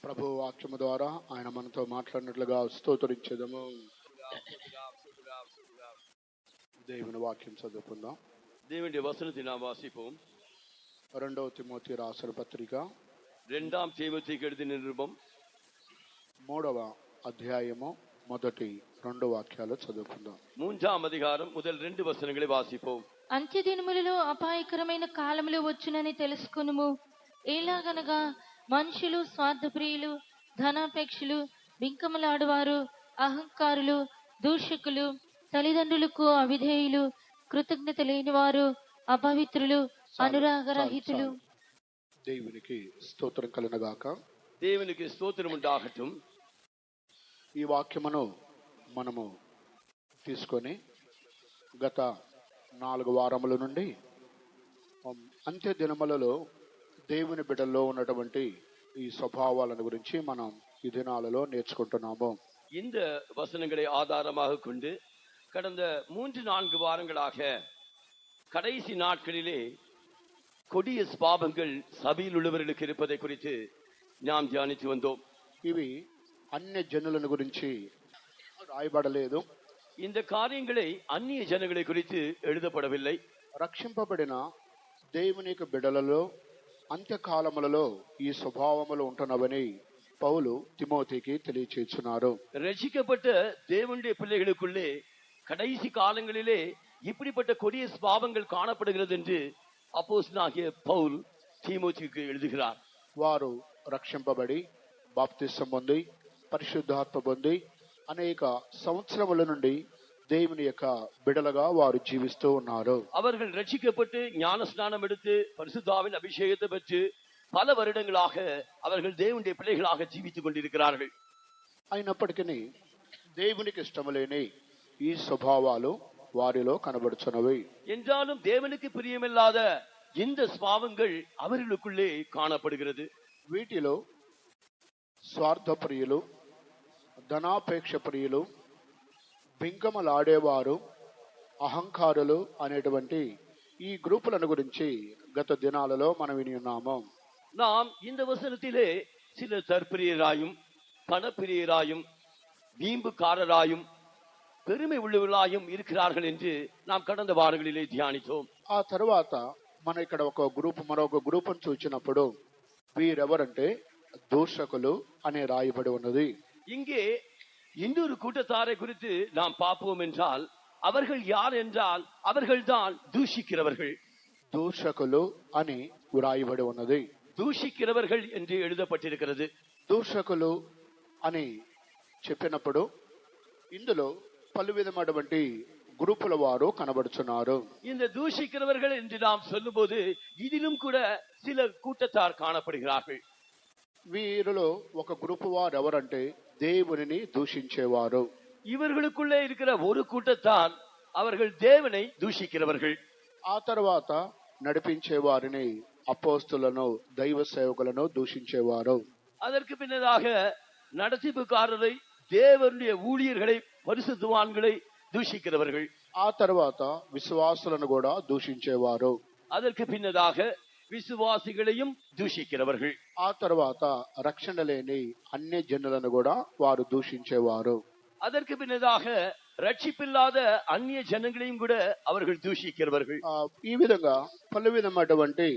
ప్రభు వాక్యము ద్వారా ఆయన మనతో మాట్లాడినట్లుగా స్తోత్రించెదము. దేవుని వాక్యం చదువుకుందాం. தேவனுடைய வசனத்தை நாம் வாசிப்போம். 2వ తిమోతి రాసిన పత్రిక 2 தீமோத்தேயுக்கு எழுதின நிருபம் 3వ అధ్యాయము మొదటి 2 వాక్యాలు చదువుకుందాం. 3వ అధ్యాయం మొదటి 2 వచనங்களை వాసిపోం. అంత్యదినములలో అపాయకరమైన కాలములు వచ్చునని తెలుసుకొనుము. ఎలాగనగా మనుషులు స్వార్థప్రియులు, ధనాపేక్షలు, బింకములాడువారు, అహంకారులు, దూషకులు, తల్లిదండ్రులకు అవిధేయులు, కృతజ్ఞత లేనివారు, అపవిత్రులు, అనురాగరహితులు. దేవునికి స్తోత్రం కలుగుగాక. దేవునికి స్తోత్రం ఉండాగటం. ఈ వాక్యమును మనము తీసుకొని గత 4 వారముల నుండి అంత్య దినములలో దేవుని బిడ్డల్లో ఉన్నటువంటి ఈ స్వభావాలను గురించి మనం ఈ దినాలలో నేర్చుకుంటున్నాము. இந்த வசனங்களை ஆதாரமாக கொண்டு கடந்த 3-4 வாரங்களாக கடைசி நாட்களிலே கொடிய பாவங்கள் சபையில் உள்ளவர்களுக்கு இருப்பதை குறித்து நாம் தியானித்து வந்தோம். ఇవి అన్య జనులను గురించి రాయబడలేదు. இந்த காரியங்களை అన్య జనங்களை குறித்து எழுதப்படவில்லை. రక్షింపబడిన దేవుని యొక్క బిడ్డలలో అంత్యకాలములలో ఈ స్వభావములు ఉంటున్నవని పౌలు తిమోతికి తెలియచేస్తున్నారు. ரட்சிக்கப்பட்ட தேவனுடைய பிள்ளைகளுக்குள்ளே கடைசி காலங்களிலே இப்படிப்பட்ட கொடிய பாவங்கள் காணப்படுகிறது என்று அப்போஸ்தலனாகிய பவுல் தீமோத்தேயுக்கு எழுதுகிறார். వారు రక్షింపబడి బాప్తిసం పొంది పరిశుద్ధాత్మ పొంది అనేక సంవత్సరముల నుండి దేవుని యొక్క బిడలుగా వారు జీవిస్తూ ఉన్నారు. அவர்கள் ரட்சிக்கப்பட்டு ஞான ஸ்நானம் எடுத்து பரிசுத்தாவின் அபிஷேகத்தை பெற்று பல வருடங்களாக அவர்கள் தேவனுடைய பிள்ளைகளாக ஜீவித்துக் கொண்டிருக்கிறார்கள். అయినప్పటికీ దేవునికి ఇష్టము లేని ఈ స్వభావాలు వారిలో కనబడుచున్నవి. என்றாலும் தேவனுக்கு பிரியமில்லாத இந்த ஸ்வபாவங்கள் அவர்களுக்குள்ளே காணப்படுகிறது. వీటిలో స్వార్థ ప్రియులు, ధనాపేక్ష ప్రియులు, బింకములాడేవారు, అహంకారులు అనేటువంటి ఈ గ్రూపులను గురించి గత దినాలలో మనం విని ఉన్నాము. நாம் இந்த வசனத்திலே சில தற்பிரியராயும் பணப்பிரியராயும் வீம்புக்காரராயும் பெருமை உள்ளவர்களாயும் இருக்கிறார்கள் என்று நாம் கடந்த வாரங்களிலே தியானித்தோம். ఆ తర్వాత మన ఇక్కడ మరొక గ్రూపును చూచినప్పుడు వీరెవరంటే దూషకులు అనే రాయబడి ఉన్నది. இங்கே இன்னொரு கூட்டத்தாரை குறித்து நாம் பார்ப்போம் என்றால் அவர்கள் யார் என்றால் அவர்கள்தான் தூஷிக்கிறவர்கள். దూషకులు అని వ్రాయబడి ఉన్నది. దూషిக்கிறவர்கள் என்று எழுதப்பட்டிருக்கிறது. దూషకులు అని చెప్పినప్పుడు ఇందులో పలు విధమైనటువంటి గ్రూపుల వారు కనబడుచున్నారు. இந்த దూషిக்கிறவர்கள் என்று நாம் சொல்லும்போது இதிலும் கூட சில கூட்டத்தார் காணப்படுகிறார்கள். వీరిలో ఒక గ్రూపు వారు ఎవరంటే దేవునిని దూషించేవారు. இவர்களுக்குள்ளே இருக்கிற ஒரு கூட்டத்தார் அவர்கள் தேவனை தூஷிக்கிறவர்கள். ఆ తర్వాత నడిపించే వారిని అపోస్తులను, దైవ సేవకులను దూషించేవారు. அதற்கு பின்னதாக நடத்திப்புக்காரரை, தேவனுடைய ஊழியர்களை, பரிசுத்தவான்களை దూషిக்கிறவர்கள். ఆ తర్వాత విశ్వాసులను కూడా దూషించేవారు. அதற்கு பின்னதாக విశ్వాసిகளையும் దూషిக்கிறவர்கள். ఆ తర్వాత రక్షణ లేని అన్య జనులను కూడా వారు దూషించేవారు. அதற்கு பின்னதாக రక్షిப்பில்லாத అన్య జనங்களையும் கூட அவர்கள் దూషిக்கிறவர்கள். ఈ విధంగా పలు విధమైనటువంటి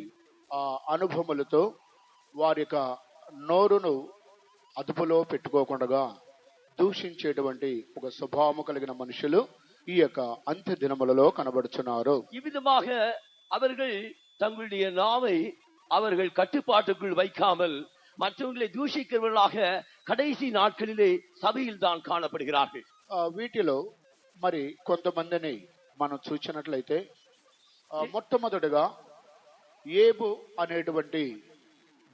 అనుభవములతో వారి యొక్క నోరును అదుపులో పెట్టుకోకుండా దూషించేటువంటి ఒక స్వభావము కలిగిన మనుషులు ఈ యొక్క అంత్య దినములలో కనబడుచున్నారు. ఈ విధமாக அவர்கள் தங்களுடைய நாவை அவர்கள் கட்டுப்பாட்டுக்குள் வைக்காமல் மற்றவர்களை தூஷிக்கிறவர்களாக கடைசி நாட்களிலே சபையில் தான் காணப்படுகிறார்கள். వీటిలో మరి కొంతమందిని మనం చూసినట్లయితే మొట్టమొదటిగా ఏబు అనేటువంటి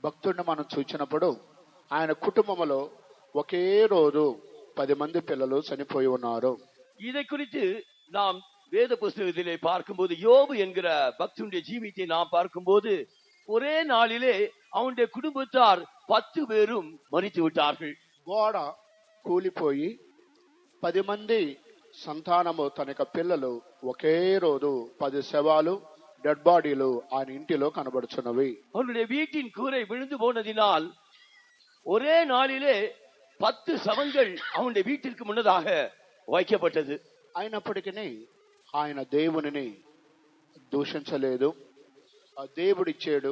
భక్తుడిని మనం చూసినప్పుడు ఆయన కుటుంబంలో ఒకే రోజు 10 మంది పిల్లలు చనిపోయి ఉన్నారు. இதை குறித்து நாம் வேத புஸ்தகத்திலே பார்க்கும்போது யோபு என்கிற பக்தனுடைய ஜீவித்தை நாம் பார்க்கும்போது ஒரே நாளிலே அவனுடைய குடும்பத்தார் 10 பேரும் மரித்து விட்டார்கள். గోడ కూలిపోయి 10 మంది సంతానము తన యొక్క పిల్లలు ఒకే రోజు 10 శవాలు డెడ్ బాడీలు ఆయన ఇంటిలో కనబడుచున్నవి. அவனுடைய வீட்டின் கூரை விழுந்து போனதினால் ஒரே நாளிலே 10 శవంகள் அவனுடைய வீட்டிற்கு முன்னதாக வைக்கப்பட்டது. అయినప్పటికీ ఆయన దేవునిని దూషించలేదు. దేవుడిచ్చాడు,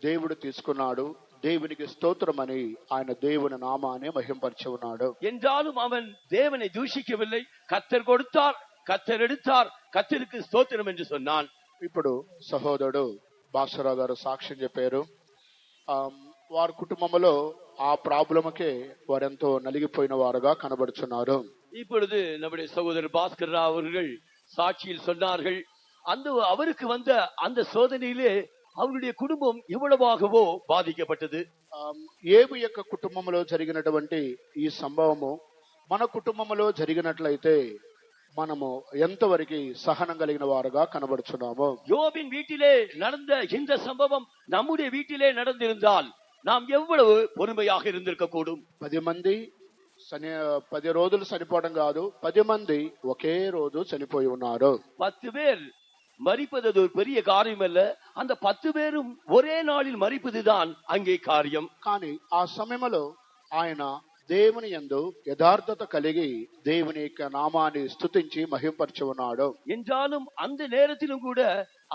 దేవుడు తీసుకున్నాడు, దేవునికి స్తోత్రమని ఆయన దేవుని నామాన్ని మహింపరిచి ఉన్నాడు. என்றாலும் அவன் தேவனை தூஷிக்கவில்லை. கர்த்தர் கொடுத்தார், கர்த்தர் எடுத்தார், கர்த்தருக்கு స్తోత్రం என்று சொன்னான். ఇప్పుడు సహోదరుడు భాస్కరరావు గారు సాక్ష్యం చెప్పారు. వారి కుటుంబంలో ఆ ప్రాబ్లమ్కే వారెంతో నలిగిపోయిన వారుగా కనబడుచున్నారు. இப்பொழுது நம்முடைய சகோதரர் பாஸ்கர் ராவ் அவர்கள் சாட்சியில் சொன்னார்கள், அந்த அவருக்கு வந்த அந்த சோதனையிலே அவருடைய குடும்பம் எவ்வளவாகவோ బాధిக்கப்பட்டது. ఏబు యొక్క కుటుంబంలో జరిగినటువంటి ఈ సంభవము మన కుటుంబంలో జరిగినట్లయితే మనము ఎంతవరకు సహనం కలిగిన వారుగా కనబడుచున్నాము. யோபின் வீட்டிலே நடந்த இந்த சம்பவம் நம்முடைய வீட்டிலே நடந்திருந்தால் நாம் எவ்வளவு பொறுமையாக இருந்திருக்க கூடும். 10 రోజులు చనిపోవడం కాదు, 10 మంది ఒకే రోజు చనిపోయి ఉన్నారు. 10 பேர் மரிப்பது ஒரு பெரிய காரியம் அல்ல. அந்த 10 பேரும் ஒரே நாளில் மரிப்பதுதான் அங்கே காரியம். కానీ ఆ సమయంలో ఆయన దేవుని యందు యథార్థత కలిగి దేవుని యొక్క నామాన్ని స్తుతించి మహింపరిచి ఉన్నాడు. என்றாலும் அந்த நேரத்திலும் கூட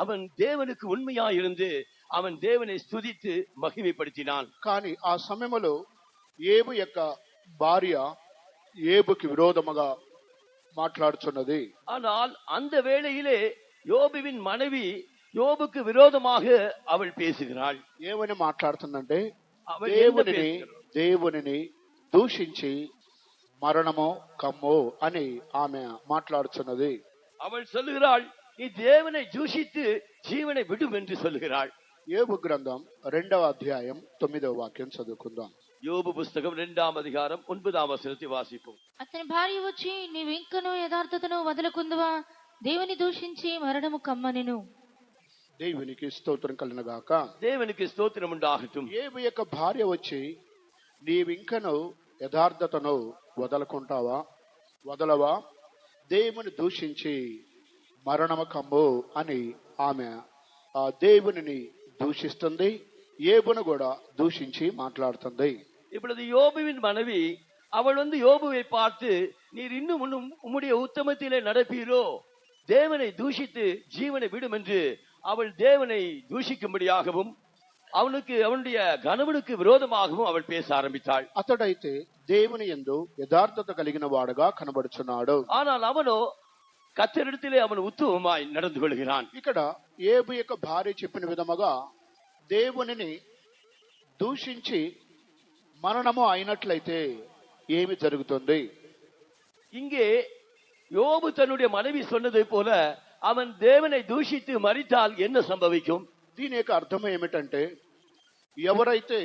அவன் தேவனுக்கு உண்மையாய் இருந்து அவன் தேவனை ஸ்துதித்து மகிமைப்படுத்தினான். కానీ ఆ సమయంలో ఏబు యొక్క భార్య ఏబుకి విరోధముగా మాట్లాడుచున్నది. ஆனால் அந்த வேளையிலே யோபுவின் மனைவி யோபுக்கு விரோதமாக அவள் பேசுகிறாள். ఏమని మాట్లాడుతుందంటే அவள் దేవునిని దూషించి మరణమో కమ్మో అని ఆమె మాట్లాడుచున్నది. அவள் சொல்லுகிறாள், நீ தேவனை தூஷித்து ஜீவனை விடும் என்று சொல்லுகிறாள். యోబు గ్రంథం 2వ అధ్యాయం 9వ వాక్యం చదువుకుందాం. యోబు పుస్తకం 2వ అధ్యాయం 9వ వచనத்தை వాసిపం. అతని భార్య వచ్చి, నీవు ఇంకనూ యథార్థతను వదలకుందువా? దేవుని దూషించి మరణము కమ్మనెను. దేవునికి స్తోత్రం కలుగునుగాక. దేవునికి స్తోత్రం ఉండాగటం. యోబు యొక్క భార్య వచ్చి, నీవింకను యథార్థతను వదలవా? దేవుని దూషించి మరణము కమ్ము అని ఆమె దేవునిని దూషిస్తుంది. యోబును కూడా దూషించి మాట్లాడుతుంది. இப்பொழுது யோபுவின் மனைவி அவள் யோபுவை பார்த்து, நீர் இன்னும் உம்முடைய உத்தமத்திலே நடப்பீரோ? தேவனை தூஷித்து ஜீவனை விடும் என்று அவள் தேவனை தூஷிக்கும்படியாகவும் அவனுடைய கணவனுக்கு விரோதமாகவும் அவள் பேச ஆரம்பித்தாள். అతడైతే దేవుని యందు యథార్థత కలిగిన వాడుగా కనబడుచున్నాడు. ஆனால் அவனோ కర్తరిడతిలే அவன் ఉత్తమమాய் நடந்து கொள்கிறான். ఇక్కడ యోబు యొక్క భార్య చెప్పిన విధముగా దేవునిని దూషించి మరణము అయినట్లయితే ఏమి జరుగుతుంది? இங்கே யோபு தன்னுடைய மனைவி சொன்னதை போல அவன் தேவனை தூஷித்து மரித்தால் என்ன సంభవిக்கும்? దీని యొక్క అర్థం ఏమిటంటే, ఎవరైతే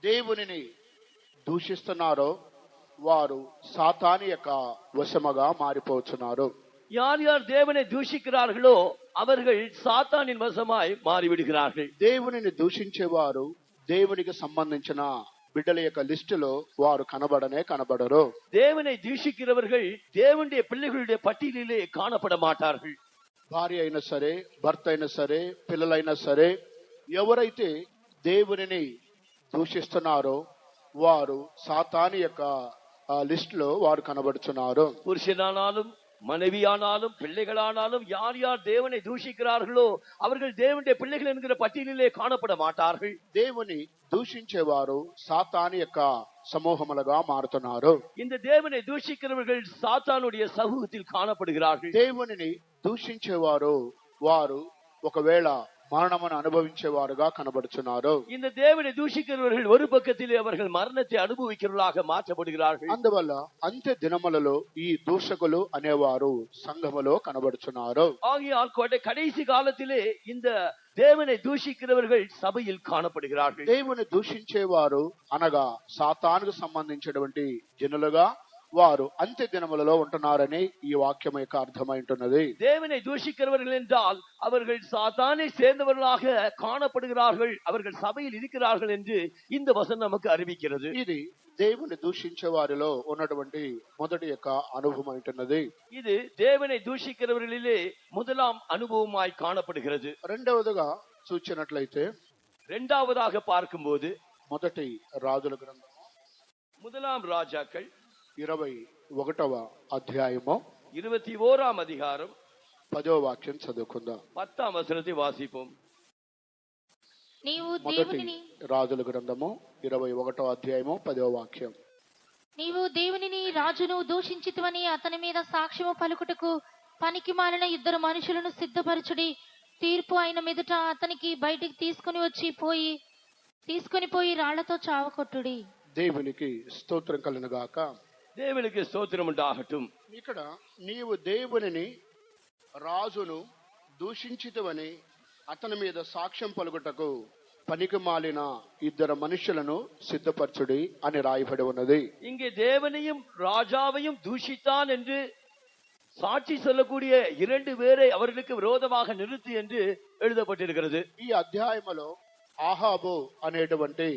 దేవునిని దూషిస్తున్నారో వారు సాతాను యొక్క వశముగా మారిపోతున్నారు. யார் யார் தேவனை தூஷிக்கிறார்களோ அவர்கள் சாத்தானின் வசமாய் மாறிவிடுகிறார்கள். దేవునిని దూషించేవారు దేవునికి సంబంధించిన బిడ్డల యొక్క లిస్టులో వారు కనబడరు. தேவனை தூஷிக்கிறவர்கள் தேவனுடைய பிள்ளைகளுடைய பட்டியலிலே காணப்பட மாட்டார்கள். భార్య అయినా సరే, భర్త అయినా సరే, పిల్లలైనా సరే, ఎవరైతే దేవునిని దూషిస్తున్నారో వారు సాతాను యొక్క లిస్టులో వారు కనబడుచున్నారు. పురుషనానాலும் மனைவியானாலும் பிள்ளைகளானாலும் யார் யார் தேவனை தூஷிக்கிறார்களோ அவர்கள் தேவனுடைய பிள்ளைகள் என்கிற பட்டியலிலே காணப்பட மாட்டார்கள். దేవుని దూషించేవారు సాతాను యొక్క సమూహములుగా మారుతున్నారు. இந்த தேவனை தூஷிக்கிறவர்கள் சாத்தானுடைய சமூகத்தில் காணப்படுகிறார்கள். దేవునిని దూషించేవారు వారు ఒకవేళ మరణమును అనుభవించేవారుగా కనబడుచున్నారు. இந்த தேவனை தூஷிக்கிறவர்கள் ஒரு பக்கத்திலே அவர்கள் மரணத்தை அனுபவிக்கிறவர்களாக மாற்றப்படுகிறார்கள். అందువల్ల అంత్య దినములలో ఈ దూషకులు అనేవారు సంఘములో కనబడుచున్నారు. ஆகையால் கடைசி காலத்திலே இந்த தேவனை தூஷிக்கிறவர்கள் சபையில் காணப்படுகிறார்கள். దేవుని దూషించేవారు అనగా సాతానుకు సంబంధించినటువంటి జనులుగా వారు అంత్య దినములలో ఉంటున్నారని ఈ వాక్యం యొక్క అర్థమైంటున్నది. தேவனை தூஷிக்கிறவர்கள் என்றால் அவர்கள் சாத்தானை சேர்ந்தவர்களாக காணப்படுகிறார்கள், அவர்கள் சபையில் இருக்கிறார்கள் என்று இந்த வசனம் நமக்கு அறிவிக்கிறது. ఇది దేవుని దూషించే వారిలో ఉన్నటువంటి మొదటి యొక్క అనుభవం అంటున్నది. இது தேவனை தூஷிக்கிறவர்களிலே முதலாம் அனுபவமாய் காணப்படுகிறது. రెండవదిగా చూచినట్లయితే இரண்டாவதாக பார்க்கும்போது మొదటి రాజుల గ్రంథం முதலாம் ராஜாக்கள் 21వ అధ్యాయము 21ஆம் அதிகாரம் 10వ వాక్యం చదువుకుందాం. 10ஆம் வசனத்தை வாசிப்போம். నీవు మొదటి దేవునిని రాజుల గ్రంథము 21వ అధ్యాయము 10వ వాక్యం. నీవు దేవునిని రాజును దూషించితివని అతని మీద సాక్ష్యము పలుకుటకు పనికి మాలిన ఇద్దరు మనుషులను సిద్ధపరచుడి. తీర్పు అయిన మీదట అతనికి బయటికి తీసుకొని పోయి రాళ్లతో చావకొట్టుడి. దేవునికి స్తోత్రం కలుగును గాక. தேவனுக்கு ஸ்தோத்திரம் உண்டாகட்டும். ఇక్కడ నీవు దేవునిని రాజును దూషించితివని అతని మీద సాక్ష్యం పలుకుటకు పనికి మాలిన ఇద్దరు మనుషులను సిద్ధపరచుడి అని రాయబడి ఉన్నది. இங்கே தேவனையும் ராஜாவையும் தூஷித்தான் என்று சாட்சி சொல்லக்கூடிய இரண்டு பேரை அவர்களுக்கு விரோதமாக நிறுத்து என்று எழுதப்பட்டிருக்கிறது. ఈ అధ్యాయములో ఆహాబు అనేటువంటి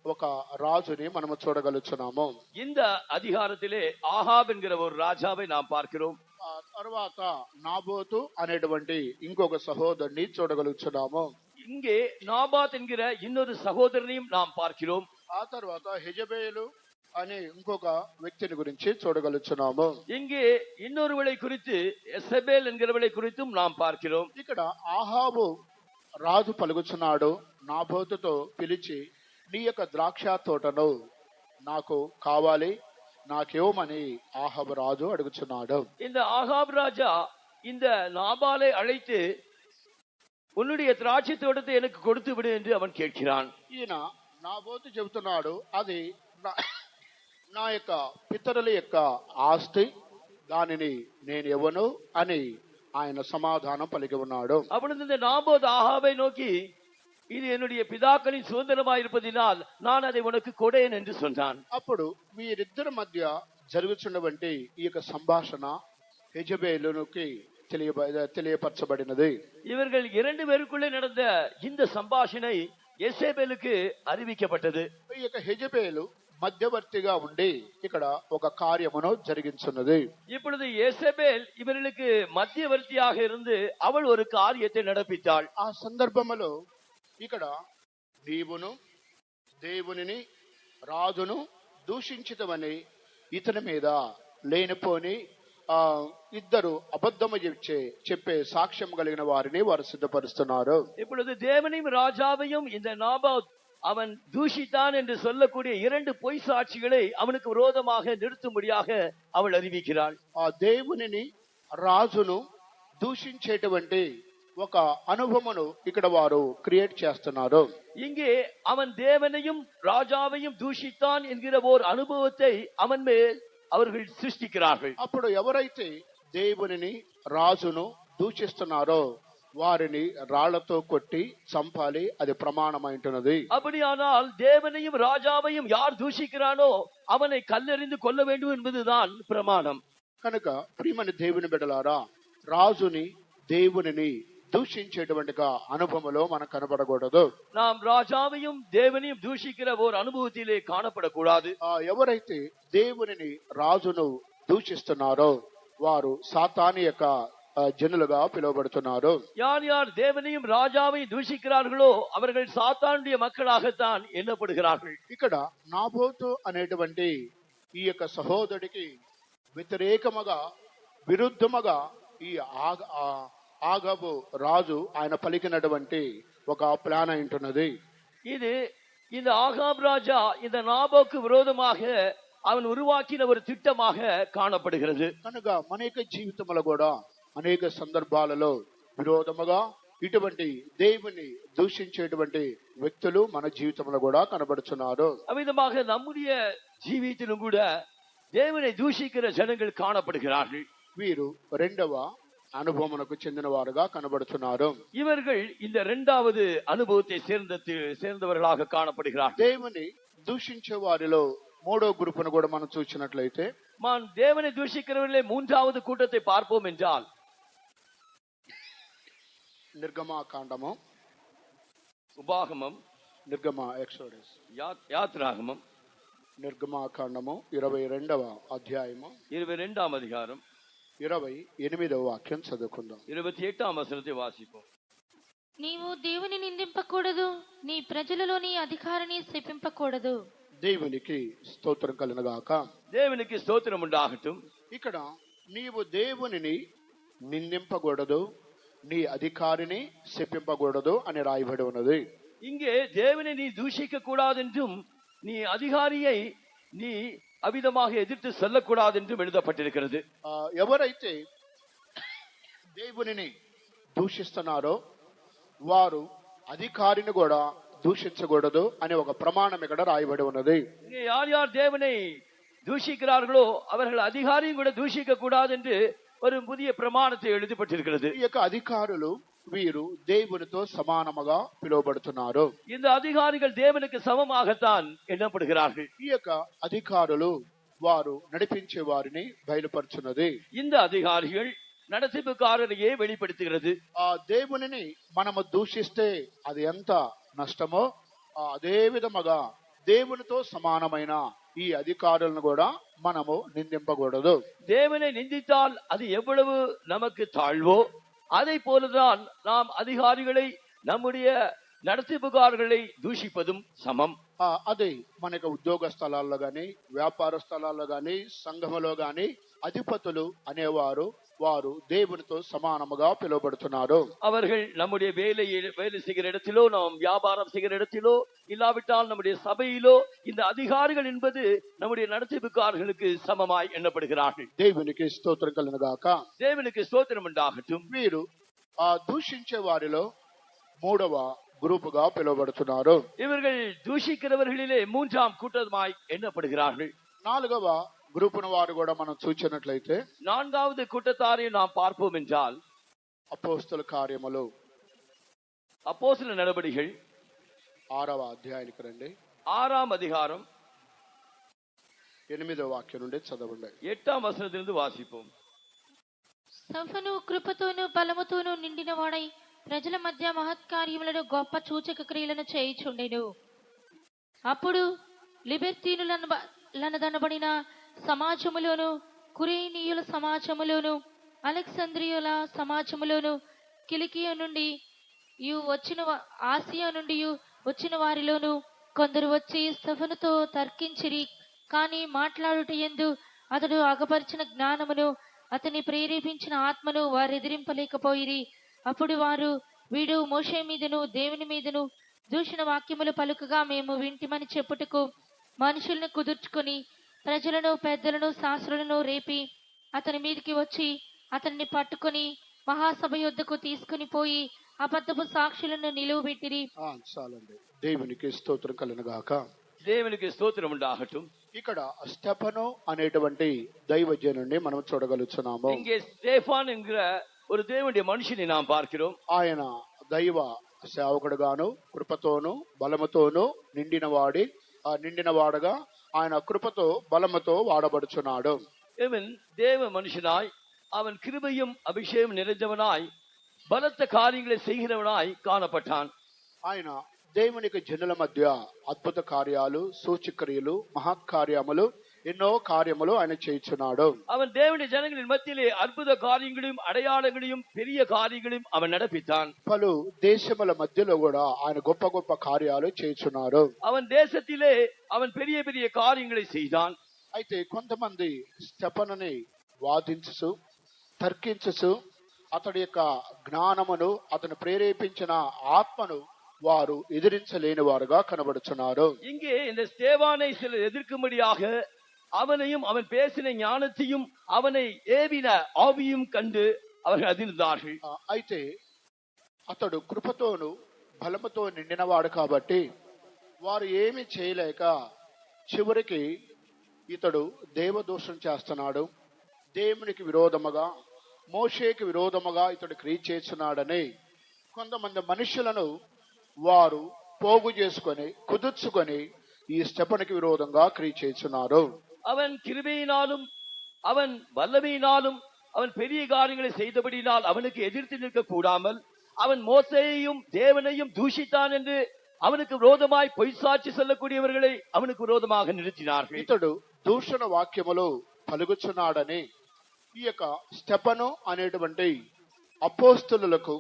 ఒక రాజుని మనము చూడగలుగుతున్నాము. இந்த அதிகாரத்திலே ஆகாப் என்கிற ஒரு ராஜாவை நாம் பார்க்கிறோம். ఆ తర్వాత నాబోతు అనేటువంటి ఇంకొక సహోదరుని చూడగలుగుతున్నాము. இங்கே நாபாத் என்கிற இன்னொரு சகோதரனையும் நாம் பார்க்கிறோம். ఆ తర్వాత హెజబేలు అనే ఇంకొక వ్యక్తిని గురించి చూడగలుగుతున్నాము. இங்கே இன்னொருவளை குறித்து எசபேல் என்கிறவளை குறித்தும் நாம் பார்க்கிறோம். ఇక్కడ ఆహాబు రాజు పలుకుచున్నాడు, నాబోతుతో పిలిచి నీ యొక్క ద్రాక్ష తోటను నాకు కావాలి, నాకేమని ఆహాబు రాజు అడుగుచున్నాడు. இந்த ஆகாப் ராஜா இந்த நாபாலை அழைத்து உன்னுடைய திராட்சை தோட்டத்தை எனக்கு கொடுத்து விடு என்று அவன் கேட்கிறான். ఈయన నాబోతు చెబుతున్నాడు, అది నా యొక్క పితరుల యొక్క ఆస్తి, దానిని నేను ఇవ్వను అని ఆయన సమాధానం పలికి ఉన్నాడు. அப்பொழுது இந்த நாபோத் ஆகாபை நோக்கி இது என்னுடைய பிதாக்களின் சுதந்திரமாயிருப்பதினால் நான் அதை உனக்கு கொடேன் என்று சொன்னான். అప్పుడు వీరిద్దరి మధ్య జరుగుతున్నటువంటి ఈ యొక్క సంభాషణ యెజబేలుకి తెలియపరచబడినది. இவர்கள் இரண்டு பேருக்குள்ளே நடந்த இந்த சம்பாஷணை எசேபேலுக்கு அறிவிக்கப்பட்டது. ఈ యొక్క యెజబేలు మధ్యవర్తిగా ఉండి ఇక్కడ ఒక కార్యమును జరిగించున్నది. இப்பொழுது எசேபேல் இவர்களுக்கு மத்தியவர்த்தியாக இருந்து அவள் ஒரு காரியத்தை நடப்பித்தாள். ఆ సందర్భంలో ఇక్కడ నీవును దేవునిని రాజును దూషించితవని ఇతని మీద లేనిపోని ఇద్దరు అబద్ధము చెప్పే సాక్ష్యం కలిగిన వారిని వారు సిద్ధపరుస్తున్నారు. இப்பொழுது தேவனையும் ராஜாவையும் இந்த நாபாத் அவன் தூஷித்தான் என்று சொல்லக்கூடிய இரண்டு பொய் சாட்சிகளை அவனுக்கு விரோதமாக நிறுத்தும்படியாக அவள் அறிவிக்கிறாள். ఆ దేవునిని రాజును దూషించేటువంటి ఒక అనుభవమును ఇక్కడ వారు క్రియేట్ చేస్తున్నారు. இங்கே அவன் தேவனையும் ராஜாவையும் தூஷித்தான் என்கிற ஒரு அனுபவத்தை அவன் மேல் அவர்கள் சிருஷ்டிக்கிறார்கள். అప్పుడు ఎవరైతే దేవునిని రాజును దూషిస్తున్నారో వారిని రాళ్లతో కొట్టి చంపాలి, అది ప్రమాణమైంటున్నది. அப்படியானால் தேவனையும் ராஜாவையும் யார் தூஷிக்கிறானோ அவனை கல்லெறிந்து கொல்ல வேண்டும் என்பதுதான் பிரமாணம். కనుక ప్రియమైన దేవుని బిడ్డలారా, రాజుని దేవునిని దూషించేటువంటి అనుభవంలో మనకు కనబడకూడదు. நாம் ராஜாவையும் தேவனையும் தூஷிக்கிற ஒரு அனுபவத்திலே காணப்படக்கூடாது. ఎవరైతే దేవునిని రాజును దూషిస్తున్నారో వారు సాతాను యొక్క జనులుగా పిలువబడుతున్నారు. யார் யார் தேவனையும் ராஜாவையும் தூஷிக்கிறார்களோ அவர்கள் சாத்தானுடைய மக்களாகத்தான் எண்ணப்படுகிறார்கள். ఇక్కడ నాబోతు అనేటువంటి ఈ యొక్క సహోదరుడికి వ్యతిరేకముగా విరుద్ధముగా ఈ ఆగబు రాజు ఆయన పలికినటువంటి ఒక ప్లాన్ అయింటున్నది. இது இந்த ஆகாப் ராஜா இந்த நாபோக்கு விரோதமாக அவன் உருவாக்கின ஒரு திட்டமாக காணப்படுகிறது. కనుక మన యొక్క జీవితంలో కూడా అనేక సందర్భాలలో విరోధముగా ఇటువంటి దేవుని దూషించేటువంటి వ్యక్తులు మన జీవితంలో కూడా కనబడుతున్నారు. அவ்விதமாக நம்முடைய ஜீவித்திலும் கூட தேவனை தூஷிக்கிற ஜனங்கள் காணப்படுகிறார்கள். వీరు రెండవ అనుభవమునకు చెందిన వారుగా కనబడుతున్నారు. இவர்கள் இந்த இரண்டாவது அனுபவத்தை சேர்ந்தவர்களாக காணப்படுகிறார்கள். దేవుని దూషించే వారిలో మూడో గ్రూపును కూడా మనం చూసినట్లయితే தேவனை தூஷிக்கிறவர்களே மூன்றாவது கூட்டத்தை பார்ப்போம் என்றால் నిర్గమాకాండము, உபாகமம், ఎక్సోడస్, யாத்ராகமம், నిర్గమాకాండము 22వ అధ్యాయము 22ஆம் அதிகாரம் 28వ వాక్యం చదువుకుందాం. 28ஆம் వచనத்தை వాసిపోం. నీవు దేవుని నిందింపకూడదు, నీ ప్రజలలోని అధికారిని శపింపకూడదు. దేవునికి స్తోత్రం కలుగుగాక. దేవునికి స్తోత్రం ఉండాగటం. ఇక్కడ నీవు దేవునిని నిందింపకూడదు, నీ అధికారిని శపింపకూడదు అని రాయబడి ఉన్నది. இங்கே தேவனை நீ தூஷிக்க கூடாது என்றும் நீ அதிகாரியை நீ அவிதமாக எதிர்த்து சொல்லக்கூடாது என்றும் எழுதப்பட்டிருக்கிறது. ఎవరైతే దేవునిని దూషిస్తున్నారో వారు అధికారిని కూడా దూషించకూడదు అనే ఒక ప్రమాణం ఇక్కడ రాయబడి ఉన్నది. யார் யார் தேவனை தூஷிக்கிறார்களோ அவர்கள் அதிகாரியும் கூட தூஷிக்க கூடாது என்று ஒரு புதிய பிரமாணத்தை எழுதப்பட்டிருக்கிறது. ఈ యొక్క అధికారులు వీరు దేవునితో సమానముగా పిలువబడుతున్నారు. இந்த அதிகாரிகள் தேவனுக்கு சமமாகத்தான் எண்ணப்படுகிறார்கள். ఈ యొక్క అధికారులు వారు నడిపించే వారిని బయలుపరుచున్నది. இந்த அதிகாரிகள் நடத்திపుకారులயே வெளிப்படுத்துகிறது. ఆ దేవునిని మనము దూషిస్తే అది ఎంత నష్టమో అదే విధముగా దేవునితో సమానమైన ఈ అధికారులను కూడా మనము నిందింపకూడదు. தேவனை நிந்தித்தால் அது எவ்வளவு நமக்கு தாழ்வோ அதை போலதான் நாம் அதிகாரிகளை நம்முடைய நடத்திపుകാరుகளை దూషిப்பதும் సమం. అది మనకి ఉద్యోగ స్థలాల్లో గాని, వ్యాపార స్థలాల్లో గాని, సంఘములో గాని అధిపతులు అనేవారు వారు దేవునితో సమానముగా పిలువబడుతున్నారు. அவர்கள் நம்முடைய வேலை செய்கிற இடத்திலோ, நாம் வியாபாரம் செய்கிற இடத்திலோ, இல்லாவிட்டால் நம்முடைய சபையிலோ இந்த அதிகாரிகள் என்பது நம்முடைய நடத்திப்புக்காரர்களுக்கு சமமாய் எண்ணப்படுகிறார்கள். దేవునికి స్తోత్రం కలుగుగాక. தேவனுக்கு ஸ்தோத்திரம் உண்டாகட்டும். వీరు దూషించే వారిలో మూడవ గ్రూపుగా పిలువబడుతున్నారు. இவர்கள் దూషిக்கிறவர்களிலே மூன்றாம் கூட்டமாய் எண்ணப்படுகிறார்கள். నాలుగవ గ్రూపును వారు కూడా మనం చూసినట్లయితే நான்காவது கூட்டத்தாரை நாம் பார்ப்போம் என்றால் అపోస్తల కార్యములు அப்போஸ்தல நடபடிகள் 6వ అధ్యాయానికి రండి. 6ஆம் அதிகாரம் 8వ వాక్యం నుండి చదవండి. 8ஆம் వచనத்திலிருந்து వాసిపోం. సఫను కృపతోను బలముతోను నిండిన వాడై ప్రజల మధ్య మహత్కార్యములను గొప్ప సూచక క్రియలను చేయుచుండెను. అప్పుడు లిబెర్తీనులనదనబడిన సమాజములోను, కురేనీయుల సమాజములోను, అలెగ్జాంద్రియుల సమాజములోను, కిలికియా నుండి ఆసియా నుండి వచ్చిన వారిలోను కొందరు వచ్చి స్తెఫనుతో తర్కించిరి. కాని మాట్లాడుట యందు అతడు అగపరిచిన జ్ఞానమును, అతని ప్రేరేపించిన ఆత్మను వారు ఎదిరింపలేకపోయిరి. అప్పుడు వారు, వీడు మోషే మీదను దేవుని మీదను దూషణ వాక్యములు పలుకగా మేము వింటిమని చెప్పుటకు మనుషులను కుదుర్చుకొని ప్రజలను, పెద్దలను, శాస్త్రులను రేపి అతని మీదకి వచ్చి అతన్ని పట్టుకొని మహాసభ యొద్దకు తీసుకుని పోయి అబద్ధపు సాక్షులను నిలువబెట్టిరి. చాలండి. దేవునికి స్తోత్రం కలుగుగాక. దేవునికి స్తోత్రం ఉండాగటం. ఇక్కడ స్టెఫను అనేటువంటి దైవజనుడిని మనం చూడగలుగుతున్నాము. இங்கே ஸ்தேபான் என்கிற ஒரு தேவனுடைய மனுஷனை நாம் பார்க்கிறோம். ఆయన దైవ సేవకుడుగాను, కృపతోను బలముతోను నిండినవాడుగా ఆయన కృపతో బలముతో వాడబడుచున్నాడు. இவன் தேவ மனுஷனாய், அவன் கிருபையும் அபிஷேகம் நிறைந்தவனாய், பலத்த காரியங்களை செய்கிறவனாய் காணப்பட்டான். ఆయన దేవునికి జనుల మధ్య అద్భుత కార్యాలు, సూచక్రియలు, మహత్కార్యములు, ఎన్నో కార్యములు ఆయన చేయుచున్నాడు. அவன் தேவனுடைய ஜனங்களின் மத்தியிலே அற்புத காரியங்களையும் அடையாளங்களையும் பெரிய காரியங்களையும் அவன் நடப்பித்தான். పలు దేశముల మధ్యలో కూడా ఆయన గొప్ప గొప్ప కార్యాలు చేయుచున్నారు. அவன் தேசத்திலே அவன் பெரிய பெரிய காரியங்களை செய்தான். అయితే కొంతమంది స్టెఫనుని వాదించుచు, తర్కించుచు అతడి యొక్క జ్ఞానమును, అతను ప్రేరేపించిన ఆత్మను వారు ఎదిరించలేని వారుగా కనబడుచున్నారు. இங்கே இந்த ஸ்தேவானை சிலர் எதிர்க்கும்படியாக அவனையும் அவன் பேசின ஞானத்தையும் அவனை ஏவின ஆவியும் கண்டு அவர்கள் அதிர்ந்தார்கள். అయితే అతడు కృపతోను బలముతో నిండినవాడు కాబట్టి వారు ఏమి చేయలేక చివరికి ఇతడు దేవదోషం చేస్తున్నాడు, దేవునికి విరోధముగా, మోషేకి విరోధముగా ఇతడు క్రియ చేస్తున్నాడని కొంతమంది మనుషులను వారు పోగు చేసుకొని, కుదుర్చుకొని ఈ స్టెఫనుకి విరోధంగా క్రియ చేస్తున్నారు. அவன் கிருபையினாலும் அவன் வல்லமையினாலும் அவன் பெரிய காரியங்களை செய்தபடினால் அவனுக்கு எதிர்த்து நிற்க கூடாமல் அவன் மோசேயையும் தேவனையும் தூஷித்தான் என்று அவனுக்கு விரோதமாய் பொய் சாட்சி சொல்லக்கூடியவர்களை அவனுக்கு விரோதமாக நிறுத்தினார்கள். ఇతడు దూషణ వాక్యములు పలుకుచున్నాడని ఈ యొక్క స్టెఫను అనేటువంటి అపోస్తలులకు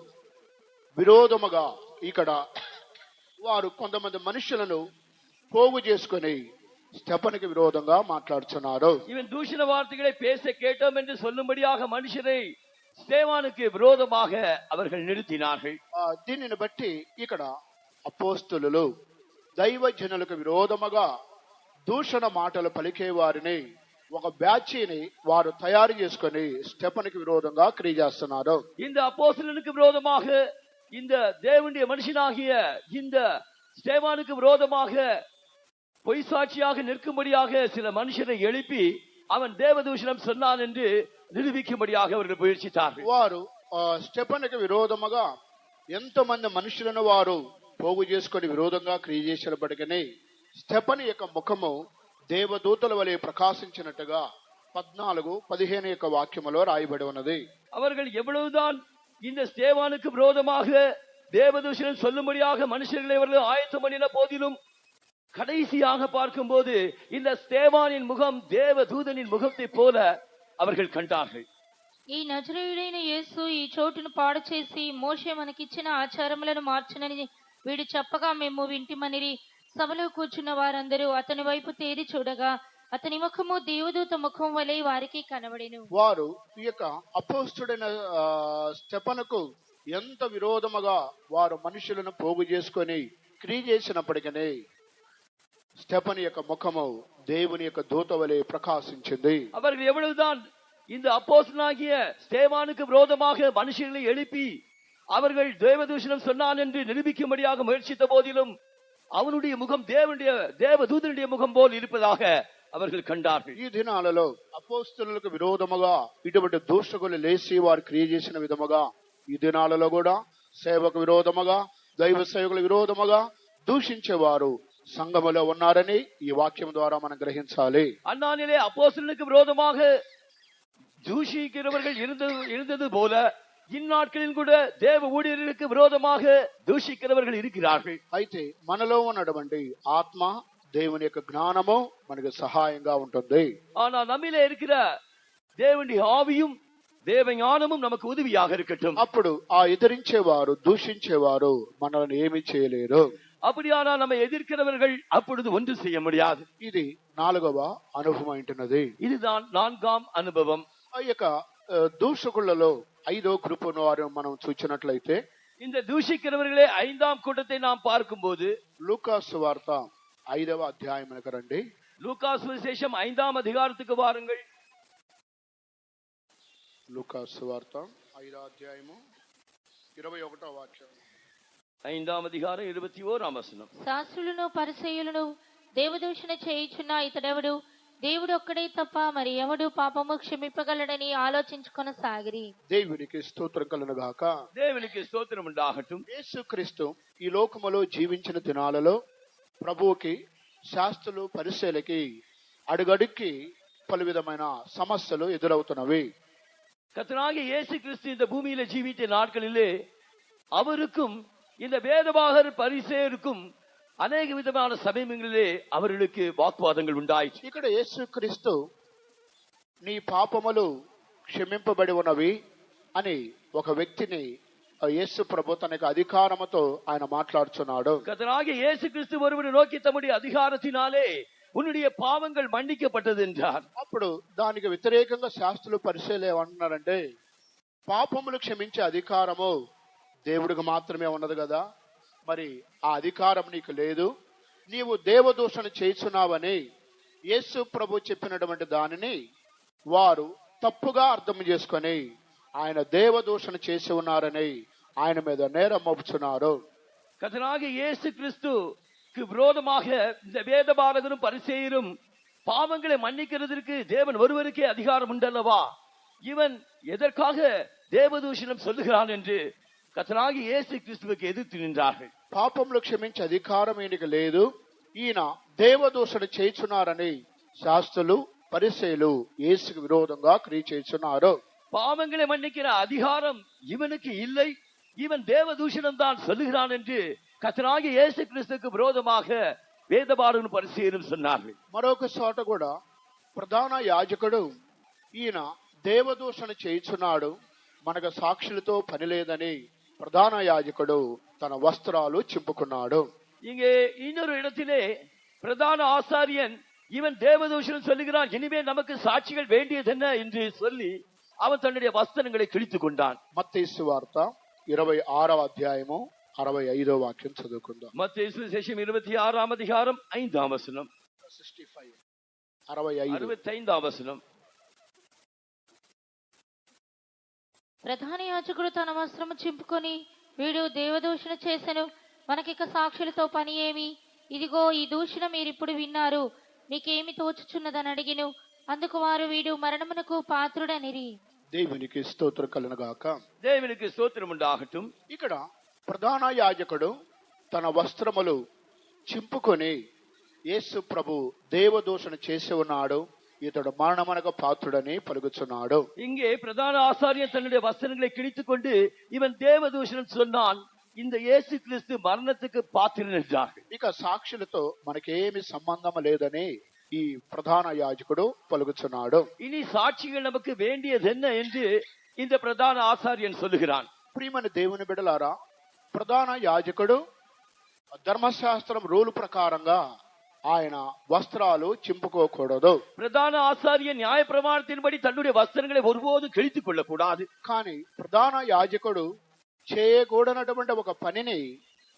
విరోధముగా ఇక్కడ వారు కొంతమంది మనుషులను పోగు చేసుకుని స్టెఫనుకి విరోధంగా మాట్లాడుతున్నారు. இவன் தூஷண வார்த்தைகளை பேச கேட்டோம் என்று சொல்லும்படியாக மனுஷரை ஸ்தேவானுக்கு விரோதமாக அவர்கள் நிறுத்தினார்கள். దీనిని బట్టి ఇక్కడ అపోస్తలులు దైవజనులకు విరోధముగా దూషణ మాటలు పలికే వారిని ఒక బ్యాచిని వారు తయారు చేసుకుని స్టెఫనుకి విరోధంగా క్రియ చేస్తున్నారు. இந்த அப்போஸ்தலனுக்கு விரோதமாக இந்த தேவனுடைய மனுஷனாகிய இந்த ஸ்தேவானுக்கு விரோதமாக பொய் சாட்சியாக நிற்கும்படியாக சில மனுஷரை எழுப்பி அவன் தேவதூஷணம் சொன்னான் என்று నిరూపించబడిயாக அவர்கள் முயற்சித்தார்கள். వారు స్టెఫనుకి విరోధముగా ఎంతమంది మనుషులను వారు పోగు చేసుకుని విరోధంగా క్రియ చేసినప్పటికీ స్టెఫను యొక్క ముఖము దేవదూతల వలె ప్రకాశించినట్టుగా 14-15 యొక్క వాక్యములో రాయబడి ఉన్నది. அவர்கள் எவ்வளவுதான் இந்த ஸ்தேவானுக்கு விரோதமாக தேவதூஷணம் சொல்லும்படியாக மனுஷர்களை அவர்கள் ஆயத்தம் பண்ணின போதிலும் கடைசியாக பார்க்கும்போது இந்த ஸ்தேவானின் முகம் தேவதூதனின் முகத்தை போல அவர்கள் కంటాர்கள். ఈ నజరేయుడైన యేసు ఈ చోటును పాడు చేసి మోషే మనకిచ్చిన ఆచారములను మార్చునని వీడు చెప్పగా మేము వింటిమనిరి. సభలో కూర్చున్న వారందరూ అతని వైపు తేరి చూడగా అతని ముఖము దేవదూత ముఖం వలె వారికి కనబడెను. వారు ఈ యొక్క అపోస్తుడైన స్టెఫనుకు ఎంత విరోధముగా వారు మనుషులను పోగు చేసుకొని క్రియ చేసినప్పటికీ స్టెఫను యొక్క ముఖము దేవుని యొక్క దూత వలె ప్రకాశించింది. அவர்கள் எவ்வளவுதான் இந்த அப்போஸ்தலனாகிய ஸ்தேவானுக்கு விரோதமாக மனுஷர்களை எழுப்பி அவர்கள் தேவதூஷணம் சொன்னான் என்று நிரூபிக்கும்படியாக முயற்சித்த போதிலும் அவனுடைய முகம் தேவதூதனுடைய முகம் போல் இருப்பதாக அவர்கள் కంటాர்கள். ఈ దినాలలో అపోస్తలులకు విరోధముగా ఇటువంటి దూషకులు లేచి వారు క్రియ చేసిన విధముగా ఈ దినాలలో కూడా సేవకు విరోధముగా దైవ సేవకుల విరోధముగా దూషించేవారు సంఘములో ఉన్నారని ఈ వాక్యం ద్వారా మనం గ్రహించాలి. அந்நாளிலே அப்போஸ்தலனுக்கு விரோதமாக தூஷிக்கிறவர்கள் இருந்தது போல இந்நாட்களில் கூட தேவ ஊழியர்களுக்கு விரோதமாக దూషిக்கிறவர்கள் இருக்கிறார்கள். అయితే మనలో ఉన్నటువంటి ఆత్మ దేవుని యొక్క జ్ఞానము మనకు సహాయంగా ఉంటుంది. ஆனால் நம்மிலே இருக்கிற தேவனுடைய ஆவியும் தேவ ஞானமும் நமக்கு உதவியாக இருக்கட்டும். అప్పుడు ఆ ఎదిరించేవారు దూషించేవారు మనల్ని ఏమీ చేయలేరు. அப்படியானால் நம்ம எதிர்க்கிறவர்கள் அப்பொழுது ஒன்று செய்ய முடியாது. ఇది 4వ అనుభవం అంటున్నది. இதுதான் 4ஆம் அனுபவம். ఆ యొక్క దూషకులలో 5వ గ్రూపును వారు మనం చూచినట్లయితే இந்த దూషిக்கிறவர்களே 5ஆம் கூட்டத்தை நாம் பார்க்கும்போது లూకాసు వార్త 5వ అధ్యాయమునకు రండి. லூகாஸ் விசேஷம் 5ஆம் அதிகாரத்துக்கு வாருங்கள். లూకాసు వార్త 5వ అధ్యాయము 21వ వాక్యం. 5ஆம் அதிகாரம் 21ஆம் వచనం. శాస్త్రులను పరిసయ్యులను దేవదూషణ చేయుచున్న ఇతడెవడు? దేవుడు ఒక్కడే తప్ప మరి ఎవడు పాపము క్షమింపగలడని ఆలోచించుకొనసాగిరి. దేవునికి స్తోత్రం కలుగును గాక. దేవునికి స్తోత్రం ఉండాగట్டும். యేసుక్రీస్తు ఈ లోకములో జీవించిన దినాలలో ప్రభువుకి శాస్త్రులు పరిసయ్యులకి అడుగడుక్కి పలు విధమైన సమస్యలు ఎదురవుతున్నవి. கர்த்தராகிய இயேசு கிறிஸ்து இந்த பூமியில ஜீவித்த நாட்களிலே அவருக்கும் இந்த வேதபாகர் பரிசேயருக்கும் అనేక విధమైన సమయங்களிலே அவர்களுக்கு వాగ్వాదங்கள் ఉండాయి. ఇక్కడ యేసుక్రీస్తు నీ పాపములు క్షమింపబడి ఉన్నవి అని ఒక వ్యక్తిని యేసు ప్రభు తనకు అధికారముతో ఆయన మాట్లాడుచున్నాడు. கர்த்தராகிய இயேசு கிறிஸ்து ஒருவனை நோக்கி தம்முடைய அதிகாரத்தினாலே உன்னுடைய பாவங்கள் மன்னிக்கப்பட்டது என்றார். అప్పుడు దానికి వ్యతిరేకంగా శాస్త్రులు పరిశీలన ఏమంటున్నారంటే పాపములు క్షమించే అధికారము దేవుడికి మాత్రమే ఉన్నది కదా, మరి ఆ అధికారం నీకు లేదు, నీవు దేవదూషణ చేస్తున్నావని యేసు ప్రభు చెప్పినటువంటి దానిని వారు తప్పుగా అర్థం చేసుకొని ఆయన దేవదూషణ చేసి ఉన్నారని ఆయన మీద నేరం మోపుచున్నారు. கர்த்தராகிய இயேசு கிறிஸ்துக்கு விரோதமாக இந்த வேதபாரகரும் பரிசேயரும் பாவங்களை மன்னிக்கிறதற்கு தேவன் ஒருவருக்கே அதிகாரம் உண்டல்லவா, இவன் எதற்காக தேவதூஷணம் சொல்லுகிறான் என்று கர்த்தராகிய இயேசு கிறிஸ்துவுக்கு எதிர்த்து நின்றார்கள். పాపములు క్షమించే అధికారం ఈయనకి లేదు, ఈయన దేవదూషణ చేయుచున్నారని శాస్త్రులు పరిసయ్యులు యేసుకు విరోధంగా క్రియ చేయుచున్నారు. பாவங்களை மன்னிக்கிற அதிகாரம் இவனுக்கு இல்லை, இவன் தேவ தூஷணம் தான் சொல்லுகிறான் என்று கர்த்தராகிய இயேசு கிறிஸ்துவுக்கு விரோதமாக வேதபாரகரும் பரிசேயரும் சொன்னார்கள். మరొక చోట కూడా ప్రధాన యాజకుడు ఈయన దేవదూషణ చేయుచున్నాడు, మనకు సాక్షులతో పని లేదని ప్రధాన యాజకుడు తన వస్త్రాలు చింపుకున్నాడు. இங்கே இன்னொரு இடத்திலே பிரதான ஆசாரியன் இவன் தேவதூஷணம் சொல்லுகிறான், இனிமே நமக்கு சாட்சிகள் வேண்டியதென்ன என்று சொல்லி அவன் தன்னுடைய வஸ்திரங்களை கிழித்துக் கொண்டான். మత్తయి సువార్త 26వ అధ్యాయము 65వ వాక్యం చదువుకుందాం. மத்தேயு சுவிசேஷம் 26ஆம் அதிகாரம் 5ஆம் வசனம், 65 65 65ஆம் வசனம். ప్రధాన యాజకుడు తన వస్త్రము చింపుకొని, వీడు దేవదూషణ చేసెను, మనకిక సాక్షులతో పని ఏమి? ఇదిగో ఈ దూషణ మీరిప్పుడు విన్నారు, మీకేమి తోచుచున్నదని అడిగిను. అందుకు వారు, వీడు మరణమునకు పాత్రుడనిరి. దేవునికి స్తోత్రం కలుగుగాక. దేవునికి స్తోత్రం ఉండాగటం. ఇక్కడ ప్రధాన యాజకుడు తన వస్త్రములు చింపుకొని యేసు ప్రభు దేవదూషణ చేసి ఉన్నాడు, ఇతడు మరణమునకు పాత్రుడని పలుకుచున్నాడు. இங்கே பிரதான ஆசாரியன் தன்னுடைய வஸ்திரங்களை கிழித்துக் கொண்டு இவன் தேவதூஷணம் சொன்னான், இந்த இயேசு கிறிஸ்து மரணத்துக்கு பாத்திரன் என்றார்கள். ఇక సాక్షులతో మనకేమి సంబంధం లేదని ఈ ప్రధాన యాజకుడు పలుకుచున్నాడు. இனி சாட்சிகள் நமக்கு வேண்டியது என்ன என்று இந்த பிரதான ஆசாரியன் சொல்லுகிறான். ప్రియమైన దేవుని బిడ్డలారా, ప్రధాన యాజకుడు ధర్మశాస్త్రం రూల్ ప్రకారంగా ఆయన వస్త్రాలు చింపుకోకూడదు. பிரதான ஆசாரியன் நியாய பிரமாணத்தின்படி தன்னுடைய வஸ்திரங்களை ஒருபோதும் கிழித்துக் கொள்ளக்கூடாது. కానీ ప్రధాన యాజకుడు చేయకూడనటువంటి ఒక పనిని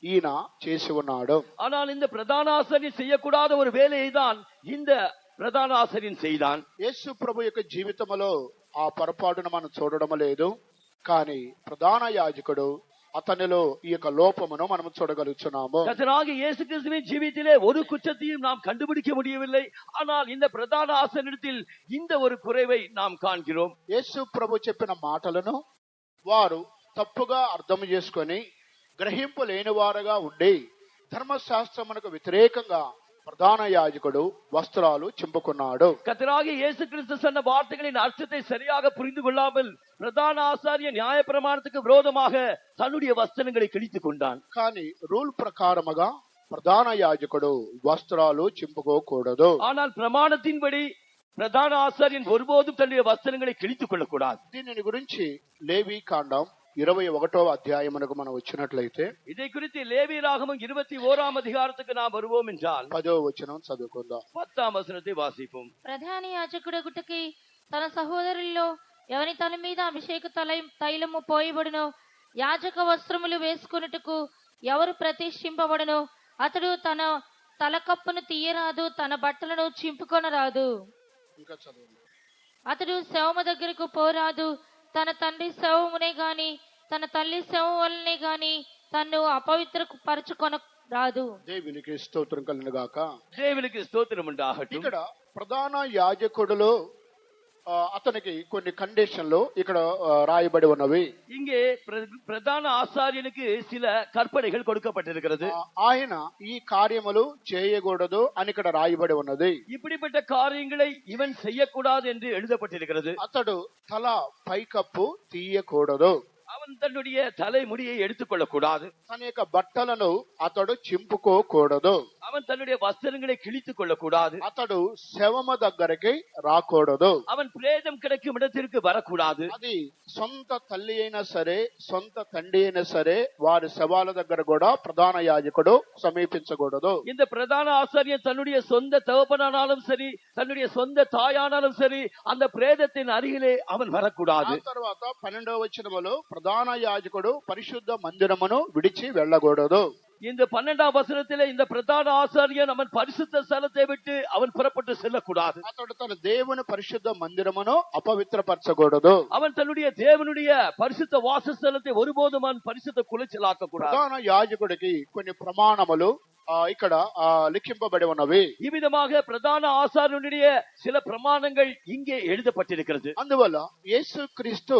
ఈయన చేసి ఉన్నాడు. ஆனால் இந்த பிரதான ஆசாரியன் செய்யக்கூடாத ஒரு வேலையை தான் இந்த பிரதான ஆசாரியன் செய்தான். యేసు ప్రభు యొక్క జీవితంలో ఆ పొరపాటును మనం చూడడం లేదు, కానీ ప్రధాన యాజకుడు అతనిలో ఈ యొక్క లోపమును మనం చూడగలుగుతున్నాము. கர்த்தராகிய இயேசு கிறிஸ்துவின் ஜீவியத்திலே ஒரு குற்றத்தையும் நாம் கண்டுபிடிக்க முடியவில்லை, ஆனால் இந்த பிரதான ஆசாரியனிடத்தில் இந்த ஒரு குறைவை நாம் காண்கிறோம். యేసు ప్రభు చెప్పిన మాటలను వారు తప్పుగా అర్థం చేసుకొని గ్రహింపు లేని వారుగా ఉండి ధర్మశాస్త్రమునకు వ్యతిరేకంగా ప్రధాన యాజకుడు వస్త్రాలు చింపుకున్నాడు. கர்த்தராகிய இயேசு கிறிஸ்து சொன்ன வார்த்தைகளின் அர்த்தத்தை சரியாக புரிந்து கொள்ளாமல் பிரதான ஆசாரியன் நியாய பிரமாணத்துக்கு விரோதமாக தன்னுடைய வஸ்திரங்களை கிழித்துக் கொண்டான். కానీ రూల్ ప్రకారముగా ప్రధాన యాజకుడు వస్త్రాలు చింపుకోకూడదు. ஆனால் பிரமாணத்தின்படி பிரதான ஆசாரியன் ஒருபோதும் தன்னுடைய வஸ்திரங்களை கிழித்துக் கொள்ளக்கூடாது. దీనిని గురించి లేవి కాండం 21వ అధ్యాయమునకు మనం వచ్చినట్లయితే இதை குறித்து லேவியராகமம் 21ஆம் அதிகாரத்துக்கு நாம் வருவோம் என்றால் 10వ వచనం చదువుకుందాం. 10ஆம் వచనத்தை వాసిపోం. ప్రధాన యాజకుడగుటకి తన సహోదరుల్లో ఎవని తల మీద అభిషేక తైలము పోయబడునో, యాజక వస్త్రములు వేసుకొనుటకు ఎవరు ప్రతిష్ఠింపబడునో అతడు తన తలకప్పును తీయరాదు, తన బట్టలను చింపుకొనరాదు. ఇంకా చదవండి. అతడు శవము దగ్గరకు పోరాదు, తన తండ్రి శవమునే గాని తన తల్లి శవం వల్లనే గాని తన్ను అపవిత్ర పరచుకొన రాదు. దేవునికి స్తోత్రం కలుగుగాక. దేవునికి స్తోత్రం ఉండాగటం. ఇక్కడ ప్రధాన యాజకుడులో అతనికి కొన్ని కండిషన్లు ఇక్కడ రాయబడి ఉన్నవి. இங்கே பிரதான ஆசாரியனுக்கு சில கற்பனைகள் கொடுக்கப்பட்டிருக்கிறது. ఆయన ఈ కార్యములు చేయకూడదు అని ఇక్కడ రాయబడి ఉన్నది. இப்படிப்பட்ட காரியங்களை இவன் செய்யக்கூடாது என்று எழுதப்பட்டிருக்கிறது. అతడు తల పైకప్పు తీయకూడదు, அவன் தன்னுடைய தலைமுடியை எடுத்துக்கொள்ளக்கூடாது, తన యొక్క బట్టలను అతడు చింపుకోకూడదు, அவன் தன்னுடைய வஸ்திரங்களை கிழித்துக் கொள்ளக்கூடாது, అతడు శవము దగ్గరికి రాకూడదు, அவன் பிரேதம் கிடைக்கும் இடத்திற்கு வரக்கூடாது. అది సొంత తల్లి అయినా సరే సొంత తండ్రి అయినా సరే వారి శవాల దగ్గర కూడా ప్రధాన యాజకుడు సమీపించకూడదు. இந்த பிரதான ஆசாரியன் தன்னுடைய சொந்த தகப்பனானாலும் சரி, தன்னுடைய சொந்த தாயானாலும் சரி, அந்த பிரேதத்தின் அருகிலே அவன் வரக்கூடாது. ఆ తర్వాత 12వ వచనములో ప్రధాన యాజకుడు పరిశుద్ధ మందిరమును విడిచి వెళ్ళకూడదు. இந்த 12ஆம் வசனத்திலே இந்த பிரதான ஆசாரியன் அவன் பரிசுத்த ஸ்தலத்தை விட்டு அவன் புறப்பட்டு செல்லக்கூடாது. అతడు తన దేవుని పరిశుద్ధ మందిరమును అపవిత్రపరచకూడదు. அவன் தன்னுடைய தேவனுடைய பரிசுத்த வாசஸ்தலத்தை ஒருபோதும் அவன் பரிசுத்த குலைச்சலாக்க கூடாது. ప్రధాన యాజకుడికి కొన్ని ప్రమాణములు ఇక్కడ లిఖింపబడి ఉన్నవి. இவ்விதமாக பிரதான ஆசாரியனுடைய சில பிரமாணங்கள் இங்கே எழுதப்பட்டிருக்கிறது. అందువల్ల యేసు క్రీస్తు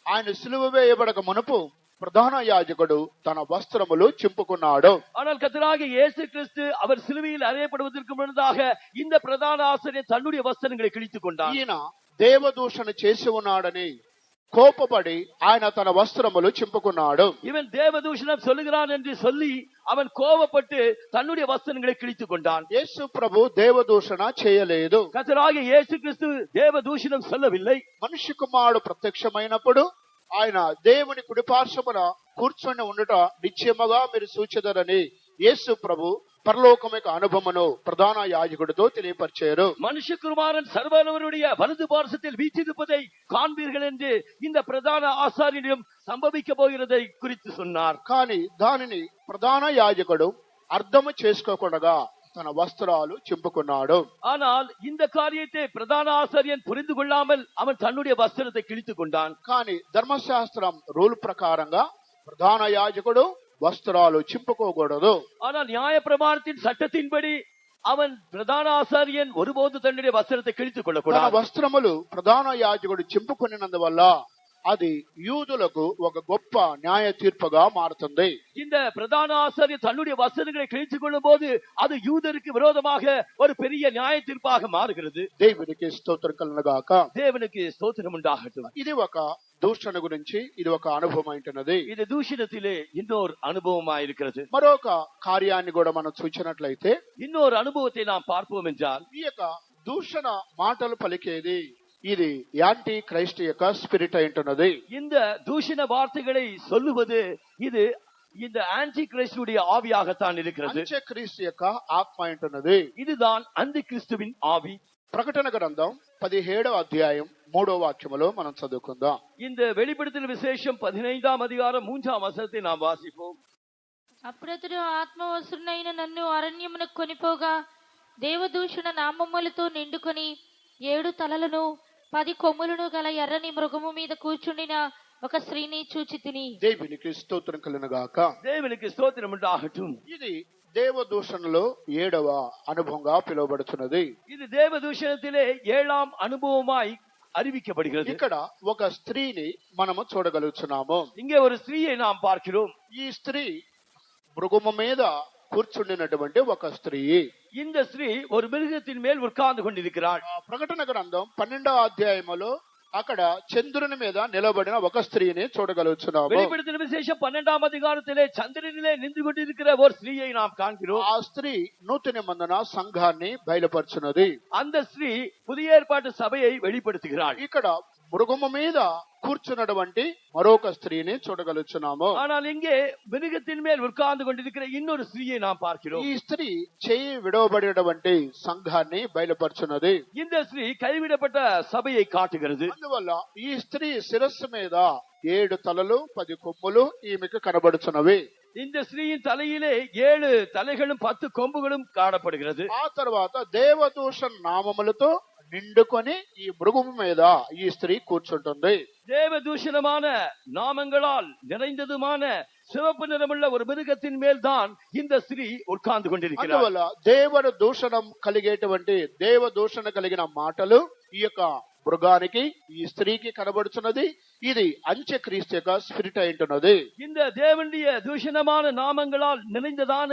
ఆయన సిలువ వేయబడక మునుపు ప్రధాన యాజకుడు తన వస్త్రములు చింపుకున్నాడు. ஆனால் கர்த்தராகிய இயேசு கிறிஸ்து அவர் சிலுவையில் அறையப்படுவதற்கு முன்னதாக இந்த பிரதான ஆசாரியன் தன்னுடைய வஸ்திரங்களை கிழித்துக் கொண்டார். ఈయన దేవదూషణ చేసి ఉన్నాడని కోపపడి ఆయన తన వస్త్రములు చింపుకున్నాడు. இவன் தேவதூஷணம் சொல்லுகிறான் என்று சொல்லி அவன் கோபப்பட்டு தன்னுடைய வஸ்திரங்களை கிழித்துக் கொண்டான். యేసు ప్రభు దేవదూషణ చేయలేదు. கர்த்தராகிய இயேசு கிறிஸ்து தேவதூஷணம் சொல்லவில்லை. మనిషి కుమారుడు ప్రత్యక్షమైనప్పుడు ఆయన దేవుని కుడిపార్శ్వమున కూర్చొని ఉండుట నిశ్చయముగా మీరు సూచెదరని యేసు ప్రభు పరలోకం యొక్క అనుభవమును ప్రధాన యాజకుడితో తెలియపరిచారు. மனுஷகுமாரன் சர்வவல்லவருடைய வலது பார்சத்தில் வீற்றிருப்பதை காண்பீர்கள் என்று இந்த பிரதான ஆசாரியனிடம் சம்பவிக்க போகிறதை குறித்து சொன்னார். కానీ దానిని ప్రధాన యాజకుడు అర్థము చేసుకోకుండా తన వస్త్రాలు చింపుకున్నాడు. ஆனால் இந்த காரியத்தை பிரதான ஆசாரியன் புரிந்து கொள்ளாமல் அவன் தன்னுடைய வஸ்திரத்தை கிழித்துக் கொண்டான். కానీ ధర్మశాస్త్రం రూల్ ప్రకారంగా ప్రధాన యాజకుడు వస్త్రాలు చింపుకోకూడదు. ஆனால் நியாய பிரமாணத்தின் சட்டத்தின்படி அவன் பிரதான ஆசாரியன் ஒருபோது தன்னுடைய வஸ்திரத்தை கிழித்துக் తన கொள்ளக்கூடாது. వస్త్రములు ప్రధాన యాజకుడు చింపుకున్నందువల్ల అది యూదులకు ఒక గొప్ప న్యాయ తీర్పుగా మారుతుంది. இந்த பிரதான ஆசாரியர் தன்னுடைய வஸ்திரங்களை கிழித்துக் கொள்ளும் போது அது யூதருக்கு விரோதமாக ஒரு பெரிய நியாய தீர்ப்பாக மாறுகிறது. దేవునికి స్తోత్రం కలుగుగాక. தேவனுக்கு ஸ்தோத்திரம் உண்டாகட்டும். ఇది ఒక దూషణ గురించి ఇది ఒక అనుభవం అంటున్నది. இது தூஷணத்திலே இன்னொரு அனுபவமா இருக்கிறது. మరొక కార్యాన్ని కూడా మనం చూసినట్లయితే இன்னொரு அனுபவத்தை நாம் பார்ப்போம் என்றால் ఈ యొక్క దూషణ మాటలు పలికేది ఇది యాంటీ క్రైస్ట్ యొక్క స్పిరిట్ అంటున్నది. இந்த தூஷண வார்த்தைகளை சொல்லுவது இது இந்த ஆன்டி கிறிஸ்துடைய ஆவியாகத்தான் இருக்கிறது. అంత్యక్రీస్తు యొక్క ఆత్మ అంటున్నది. இதுதான் அந்தி கிறிஸ்துவின் ஆவி. ప్రకటన గ్రంథం 17వ అధ్యాయం 3వ వాక్యములో మనం చదువుకుందాం. இந்த வெளிப்படுத்தல் விசேஷம் 15ஆம் அதிகாரம் 3ஆம் வசனத்தை நாம் வாசிப்போம். అప్పుడతడు ఆత్మవసునైన నన్ను అరణ్యమున కొనిపోగా దేవదూషణ నామములతో నిండుకొని 7 తలలను 10 కొమ్ములను గల ఎర్రని మృగము మీద కూర్చుండిన ఒక స్త్రీని చూచితిని. దేవునికి స్తోత్రం కలుగుగాక. தேவனுக்கு ஸ்தோத்திரம் உண்டாகட்டும். ఇది దేవదూషణలో 7వ అనుభవంగా పిలువబడుతున్నది. இது தேவதூஷணத்திலே 7ஆம் அனுபவமாய் அறிவிக்கப்படுகிறது. ఇక్కడ ఒక స్త్రీని మనము చూడగలుగుతున్నాము. இங்கே ஒரு ஸ்திரீயை நாம் பார்க்கிறோம். ఈ స్త్రీ మృగము మీద కూర్చుండినటువంటి ఒక స్త్రీ. இந்த ஸ்திரீ ஒரு மிருகத்தின் மேல் உட்கார்ந்து கொண்டிருக்கிறாள். ప్రకటన గ్రంథం 12వ అధ్యాయములో అక్కడ చంద్రుని మీద నిలబడిన ఒక స్త్రీని చూడగలుగుతున్నాము. வெளிப்படுத்தல் விசேஷம் 12ஆம் அதிகாரத்திலே சந்திரனிலே நின்று கொண்டிருக்கிற ஒரு ஸ்திரீயை நாம் காண்கிறோம். ఆ స్త్రీ నూతన నిబంధన సంఘాన్ని బయలుపరుచున్నది. அந்த ஸ்திரீ புதிய ஏற்பாட்டு சபையை வெளிப்படுத்துகிறாள். ఇక్కడ మృగము మీద కూర్చున్నటువంటి మరొక స్త్రీని చూడగలుగుతున్నాము. ஆனால் இங்கே மிருகத்தின் மேல் உட்கார்ந்து கொண்டிருக்கிற இன்னொரு ஸ்திரீயை நாம் பார்க்கிறோம். ఈ స్త్రీ చేయి విడవబడినటువంటి సంఘాన్ని బయలుపరుచున్నది. இந்த ஸ்திரீ கைவிடப்பட்ட சபையை காட்டுகிறது. అందువల్ల ఈ స్త్రీ శిరస్సు మీద 7 తలలు 10 కొమ్ములు ఈమెకు కనబడుచున్నవి. இந்த ஸ்திரீயின் தலையிலே 7 தலைகளும் 10 கொம்புகளும் காணப்படுகிறது. ఆ తర్వాత దేవదూషణ నామములతో నిండుకొని ఈ మృగము మీద ఈ స్త్రీ కూర్చుంటుంది. தேவதூஷணமான நாமங்களால் நிறைந்ததுமான சிவப்பு நிறமுள்ள ஒரு மிருகத்தின் மேல் தான் இந்த ஸ்திரீ உட்கார்ந்து கொண்டிருக்கிறார். అందువల్ల దేవుడు దూషణం కలిగేటువంటి దేవదూషణ కలిగిన మాటలు ఈ యొక్క మృగానికి ఈ స్త్రీకి కనబడుచున్నది. ఇది అంత్యక్రీస్తు యొక్క స్పిరిట్ అయింటున్నది. இந்த தேவனுடைய தூஷணமான நாமங்களால் நிறைந்ததான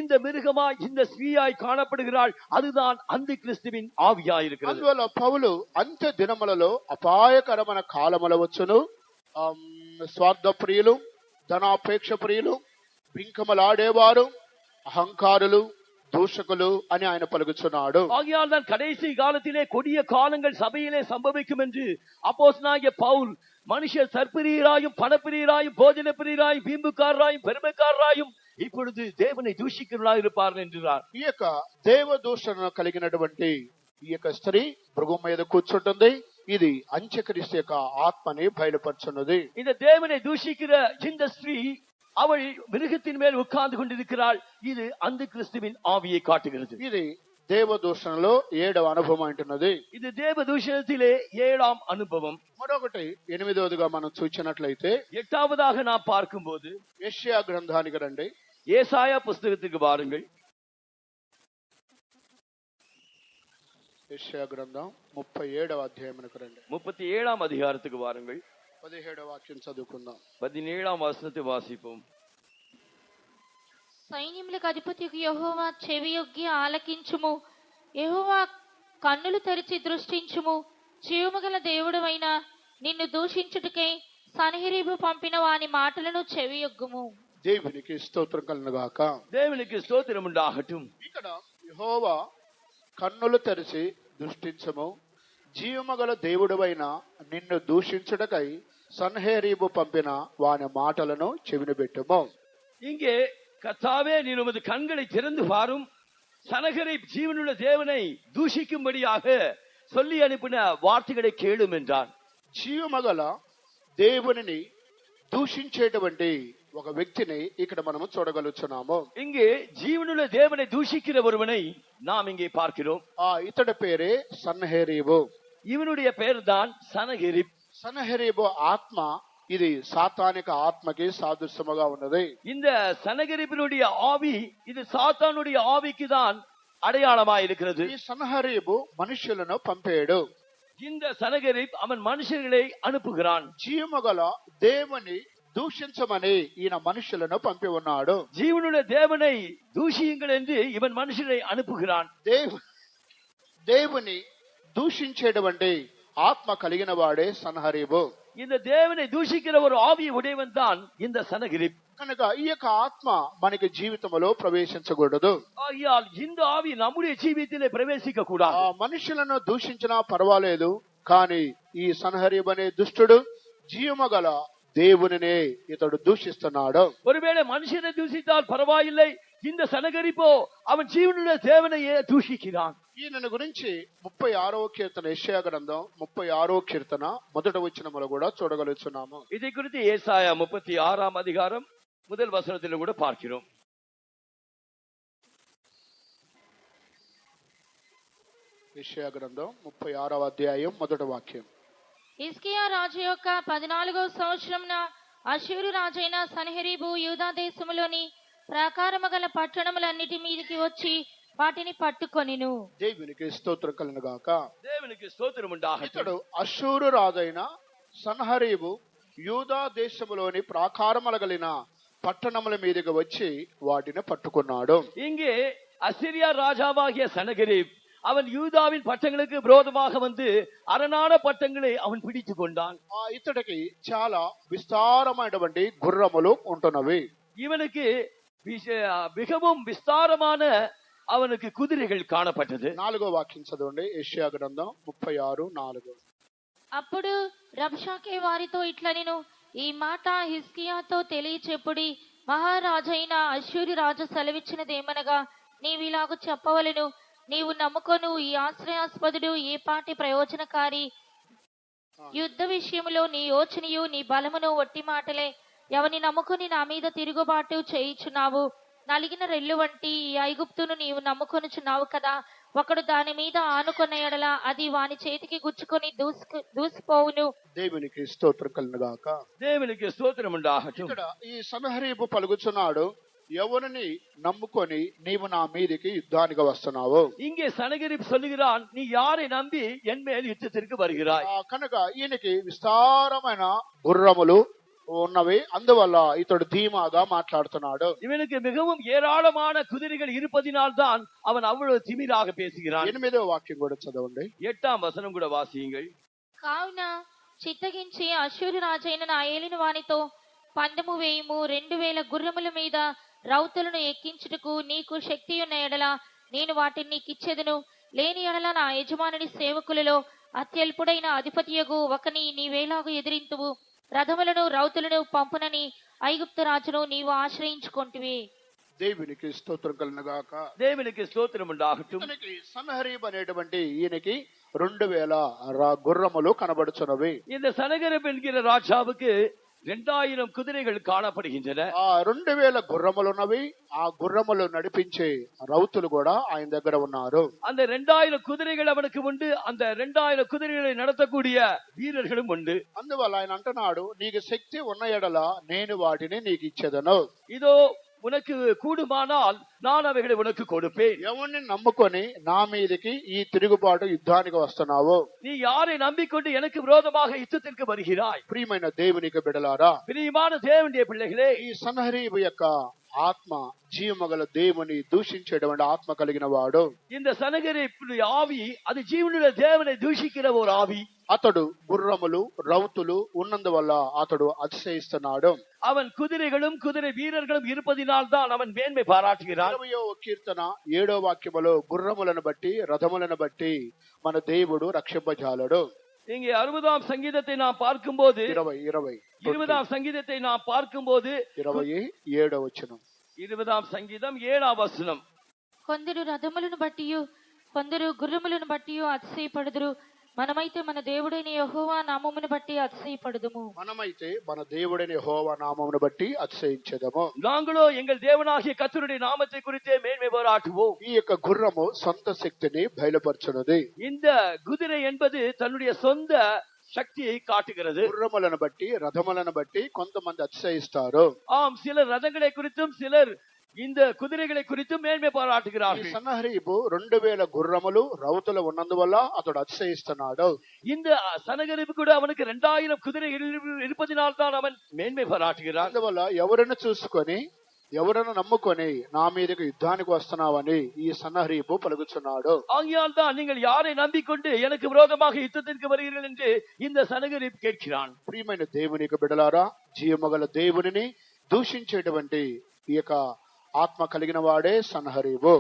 இந்த மிருகமாய் இந்த ஸ்திரீயாய் காணப்படுகிறாள். அதுதான் அந்தி கிறிஸ்துவின் ஆவியாய் இருக்கிறது. అందువల్ల పౌలు అంత్య దినములలో అపాయకరమైన కాలముల వచ్చును, స్వార్థ ప్రియులు, ధనాపేక్ష ప్రియులు, బింకమలాడేవారు, అహంకారులు, దూషకులు అని ఆయన పలుకుచున్నాడు. ஆகையால் தான் கடைசி காலத்திலே கொடிய காலங்கள் சபையிலே சம்பவிக்கும் என்று அப்போஸ்தலனாகிய பவுல் மனுஷர் சற்பிரியராயும் பணப்பிரியராயும் போஜன பிரியராயும் வீம்புக்காரராயும் பெருமைக்காரராயும் இப்பொழுது தேவனை தூஷிக்கிறவர்களாய் இருப்பார்கள் என்கிறார். ఈ యొక్క దేవదూషణ కలిగినటువంటి ఈ యొక్క స్త్రీ మృగం మీద కూర్చుంటుంది. ఇది అంత్యక్రీస్తు యొక్క ఆత్మని బయలుపరుచున్నది. இந்த தேவனை தூஷிக்கிற இந்த ஸ்திரீ அவள் மிருகத்தின் மேல் உட்கார்ந்து கொண்டிருக்கிறாள். இது அந்த கிறிஸ்துவின் ஆவியை காட்டுகிறது. ఇది దేవదూషణలో 7వ అనుభవం అంటున్నది. இது தேவதூஷணத்திலே 7ஆம் அனுபவம். మరొకటి 8వదిగా మనం చూసినట్లయితే 8வதாக நாம் பார்க்கும்போது యెషయా గ్రంథానికి రండి. ஏசாயா புஸ்தகத்துக்கு வாருங்கள். యెషయా గ్రంథం 37వ అధ్యాయమునకు రండి. 37ஆம் அதிகாரத்துக்கு வாருங்கள். 17వ వాక్యం చదువుకుందాం. 17ஆம் వచనத்தை వాసిపోం. సైన్యములకు అధిపతియగు యెహోవా చెవియొగ్గి ఆలకించుము. యెహోవా కన్నులు తెరిచి దృష్టించుము. జీవముగల దేవుడవైన నిన్ను దూషించుటకై సన్హెరీబు పంపిన వాని మాటలను చెవియొగ్గుము. దేవునికి స్తోత్రం కలుగుగాక. దేవునికి స్తోత్రం ఉండాగటం. ఇక్కడ యెహోవా కన్నులు తెరిచి దృష్టించము, జీవమగల దేవుడవైన నిన్ను దూషించుటకై సన్హెరీబు పంపిన వాని మాటలను చెవిన పెట్టుము. இங்கே கர்த்தாவே நீர் உமது கண்களை திறந்து பாரும், சனகரிப் ஜீவனுள்ள தேவனை தூஷிக்கும்படியாக சொல்லி அனுப்பின வார்த்தைகளை கேளும் என்றான். జీవమగల దేవునిని దూషించేటువంటి ఒక వ్యక్తిని ఇక్కడ మనము చూడగలుగుతున్నాము. இங்கே ஜீவனுள்ள தேவனை தூஷிக்கிற ஒருவனை நாம் இங்கே பார்க்கிறோம். ఇతడి పేరే సన్హెరీబు. இவனுடைய பெயர் தான் சனகரிப். సన్హెరీబు ఆత్మ ఇది సాతానిక ఆత్మకి సాదృశ్యముగా ఉన్నది. இந்த சனகரிப்பினுடைய ஆவி இது சாத்தானுடைய ஆவிக்கு தான் அடையாளமாய் இருக்கிறது. ఈ సన్హెరీబు మనుషులను పంపాడు. இந்த சனகரிப் அவன் மனுஷர்களை அனுப்புகிறான். జీవమగల దేవుని దూషించమని ఈయన మనుషులను పంపి ఉన్నాడు. ஜீவனுள்ள தேவனை தூஷியுங்கள் என்று இவன் மனுஷரை அனுப்புகிறான். దేవుని దూషించేటువంటి ఆత్మ కలిగిన వాడే సన్హెరీబు. இந்த தேவனை தூஷிக்கிற ஒரு ஆவியை உடையவன் தான் இந்த சனகரிப். కనుక ఈ యొక్క ఆత్మ మనకి జీవితంలో ప్రవేశించకూడదు. ஆகையால் இந்த ஆவி நம்முடைய ஜீவியத்திலே பிரவேசிக்க கூடாது. మనుషులను దూషించినా పర్వాలేదు, కానీ ఈ సన్హెరీబు అనే దుష్టుడు జీవమగల దేవునినే ఇతడు దూషిస్తున్నాడు. ஒருவேளை மனுஷனை தூஷித்தால் பரவாயில்லை, இந்த சனகரிப்போ அவன் ஜீவனுள்ள தேவனையே தூஷிக்கிறான். ఈయనను గురించి 36వ కీర్తన, యెషయా గ్రంథం 36వ కీర్తన మొదటి వచనములో కూడా చూడగలుగుతున్నాము. இதை குறித்து ஏசாயா 36ஆம் அதிகாரம் முதல் வசனத்தில் கூட பார்க்கிறோம். యెషయా గ్రంథం 36వ అధ్యాయం మొదటి వాక్యం. హిజ్కియా రాజు యొక్క 14వ సంవత్సరమున అష్షూరు రాజైన సన్హెరీబు యూదా దేశములోని ప్రాకారము గల పట్టణములన్నిటి మీదికి వచ్చి వాటిని పట్టుకొనిను. దేవునికి స్తోత్రం కలుగును గాక. தேவனுக்கு ஸ்தோத்திரம் உண்டாகட்டும். ఇతడు అష్షూరు రాజైన సన్హెరీబు యూదా దేశములోని ప్రాకారముల గలిన పట్టణముల మీదకి వచ్చి వాటిని పట్టుకున్నాడు. இங்கே அசிரியா ராஜாவாகிய சனகரிப் அவன் யூதாவின் பட்டங்களுக்கு விரோதமாக வந்து அரணான பட்டங்களை அவன் பிடித்து கொண்டான். ఇతడికి చాలా విస్తారమైనటువంటి గుర్రములు ఉంటున్నవి. இவனுக்கு மிகவும் விஸ்தாரமான அவனுக்கு குதிரைகள் காணப்பட்டது. 4వ వాక్యం చదవండి. యెషయా గ్రంథం 36:4. అప్పుడు రబ్షాకే వారితో ఇట్లనెను, ఈ మాట హిజ్కియాతో తెలియచెప్పుడి. మహారాజైన అష్షూరు రాజు సెలవిచ్చినదేమనగా, నీవిలాగు చెప్పవలెను, నీవు నమ్ముకొను ఈ ఆశ్రయాస్పదుడు ఏ పాటి ప్రయోజనకారి. యుద్ధ విషయములో నీ యోచనయు నీ బలమును ఒట్టి మాటలే. ఎవని నమ్ముకొని నా మీద తిరుగుబాటు చేయుచున్నావు. నలిగిన రెల్లు వంటి ఈ ఐగుప్తును నీవు నమ్ముకొనుచున్నావు కదా. ఒకడు దాని మీద ఆనుకున్న ఎడల అది వాని చేతికి గుచ్చుకొని దూసిపోవును. దేవునికి స్తోత్రం కలుగును గాక. దేవునికి స్తోత్రం உண்டாகட்டும். ఇక్కడ ఈ సన్హెరీబు పలుకుచున్నాడు, ఎవరిని నమ్ముకొని నీవు నా మీదికి యుద్ధానికి వస్తున్నావు. இங்கே சனகரிப் சொல்லுகிறான், நீ யாரை நம்பி என் மேல் யுத்தத்திற்கு வருகிறாய். కనుక ఈయనకి విస్తారమైన గుర్రములు ఉన్నవి, అందువల్ల ఇతడు ధీమాగా మాట్లాడుతున్నాడు. இவனுக்கு மிகவும் ஏராளமான குதிரைகள் இருப்பதினால் தான் அவன் அவ்வளவு திமிராக பேசுகிறான். 8వ వాక్యం కూడా చదవండి. 8ஆம் வசனம் கூட வாசியுங்கள். కావున చిత్తగించి అష్షూరు రాజైన నా ఏలిన వానితో పందెము వేయుము. 2000 గుర్రముల మీద రౌతులను ఎక్కించుటకు నీకు శక్తి ఉన్న ఎడల నేను వాటిని నీకిచ్చెదను. లేని ఎడల నా యజమానుని సేవకులలో అత్యల్పుడైన అధిపతియగు ఒకని నీవేలాగు ఎదిరింతువు. రథములను రౌతులను పంపునని ఐగుప్తు రాజును నీవు ఆశ్రయించుకొంటివి. దేవునికి స్తోత్రం కలుగును గాక. దేవునికి స్తోత్రం உண்டாகட்டும். సన్హెరీబు అనేటువంటి ఈయనకి 2000 గుర్రములు కనబడుచున్నవి. இந்த சனகரிப் என்கிற ராஜாவுக்கு 2000 குதிரைகள் காணப்படுகின்றன. 2000 గుర్రములు ఉన్నవి. ఆ గుర్రములు నడిపించే రౌతులు కూడా ఆయన దగ్గర ఉన్నారు. அந்த 2000 குதிரைகள் அவனுக்கு உண்டு. அந்த 2000 குதிரைகளை நடத்தக்கூடிய வீரர்களும் உண்டு. అందువల్ల ఆయన అంటున్నాడు, నీకు శక్తి ఉన్న ఎడల నేను వాటిని నీకు ఇచ్చేదను. இதோ உனக்கு கூடுமானால் நான் అவைகளை உனக்கு கொடுப்பேன். ఎవరిని నమ్ముకొని నా మీదకి ఈ తిరుగుబాటు యుద్ధానికి వస్తున్నావు? நீ யாரை நம்பிக்கொண்டு எனக்கு விரோதமாக யுத்தத்திற்கு வருகிறாய்? ప్రియమైన దేవునికి బిడలారా, பிரியமான தேவனுடைய பிள்ளைகளே, ఈ సన్హరీబు యొక్క ఆత్మ జీవమగల దేవుని దూషించేటువంటి ఆత్మ కలిగిన వాడు. இந்த சனகரிப்புடைய ஆவி அது ஜீவனுள்ள தேவனை தூஷிக்கிற ஒரு ஆவி. అతడు గుర్రములు రౌతులు ఉన్నందువల్ల అతడు అతిశయిస్తున్నాడు. அவன் குதிரைகளும் குதிரை வீரர்களும் இருப்பதினால் தான் அவன் மேன்மை பாராட்டுகிறான். 20వ కీర్తన 7వ వాక్యములో గుర్రములను బట్టి రథములను బట్టి మన దేవుడు రక్షింపజాలడు. இங்கே 60ஆம் சங்கீதத்தை நாம் பார்க்கும்போது 20ஆம் சங்கீதத்தை நாம் பார்க்கும்போது 27వ వచనం 20ஆம் சங்கீதம் 7ஆம் வசனம், కొందరు రథములను బట్టి కొందరు గుర్రములను బట్టి అతిశయపడుదురు, మనమైతే మన దేవుడైన యెహోవా నామమును బట్టి అతిశయపడుదుము. మనమైతే మన దేవుడైన యెహోవా నామమును బట్టి అతిశయించెదము. நாங்களோ எங்கள் தேவனாகிய கர்த்தருடைய நாமத்தை குறித்தே மேன்மை பாராட்டுவோம். ఈ యొక్క గుర్రము సొంత శక్తిని బయలుపరచునది. இந்த குதிரை என்பது தன்னுடைய சொந்த சக்தியை காட்டுகிறது. గుర్రములను బట్టి రథములను బట్టి కొంతమంది అతిశయిస్తారు. ஆம், சிலர் ரதங்களை குறித்தும் சிலர் இந்த குதிரைகளை குறித்தும் மேன்மை பாராட்டுகிறார்கள். సన్నహరీబు 2000 గుర్రములు రౌతులు ఉన్నందువల్ల అతడు అతిశయిస్తున్నాడు. இந்த சனகரிப்பு கூட அவனுக்கு 2000 குதிரை இருப்பதினால் தான் அவன் மேன்மை பாராட்டுகிறான். అందువల్ల ఎవరిని చూసుకొని ఎవరిని నమ్ముకొని నా మీదకి యుద్ధానికి వస్తున్నావని ఈ సన్నహరీబు పలుకుతున్నాడు. ஆகையால் தான் நீங்கள் யாரை நம்பிக்கொண்டு எனக்கு விரோதமாக யுத்தத்திற்கு வருகிறீர்கள் என்று இந்த சனகரிப்பு கேட்கிறான். ప్రియమైన దేవునికి బిడలారా, జీవమగల దేవునిని దూషించేటువంటి ఈ యొక్క ఆత్మ కలిగిన వాడే సన్నహరీబు.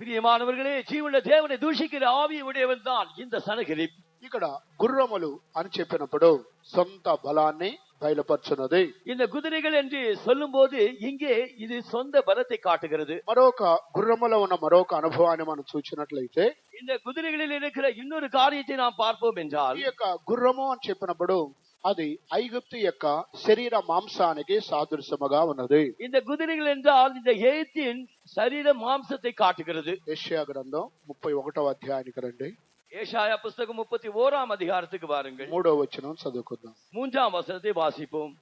பிரியமானவர்களே, ஜீவனுள்ள தேவனை தூஷிக்கிற ஆவி உடையவன் தான் இந்த சனகரிப். ఇక్కడ గుర్రములు అని చెప్పినప్పుడు సొంత బలాన్ని బయలుపరచున్నది. இந்த குதிரைகள் என்று சொல்லும் போது இங்கே இது சொந்த பலத்தை காட்டுகிறது. మరొక గుర్రములో ఉన్న మరొక అనుభవాన్ని మనం చూసినట్లయితే இந்த குதிரைகளில் இருக்கிற இன்னொரு காரியத்தை நாம் பார்ப்போம் என்றால், ఈ యొక్క గుర్రము అని చెప్పినప్పుడు అది ఐగుప్తు యొక్క శరీర మాంసానికి సాదృశ్యముగా ఉన్నది. இந்த குதிரைகள் என்றால் இந்த எகிப்தின் சரீர மாம்சத்தை காட்டுகிறது. యెషయా గ్రంథం 31వ అధ్యాయానికి రండి. ஏசாயா புஸ்தகம் 31ஆம் அதிகாரத்துக்கு வாருங்கள். 3వ వచనం చదువుకుందాం. 3ஆம் வசனத்தை வாசிப்போம்.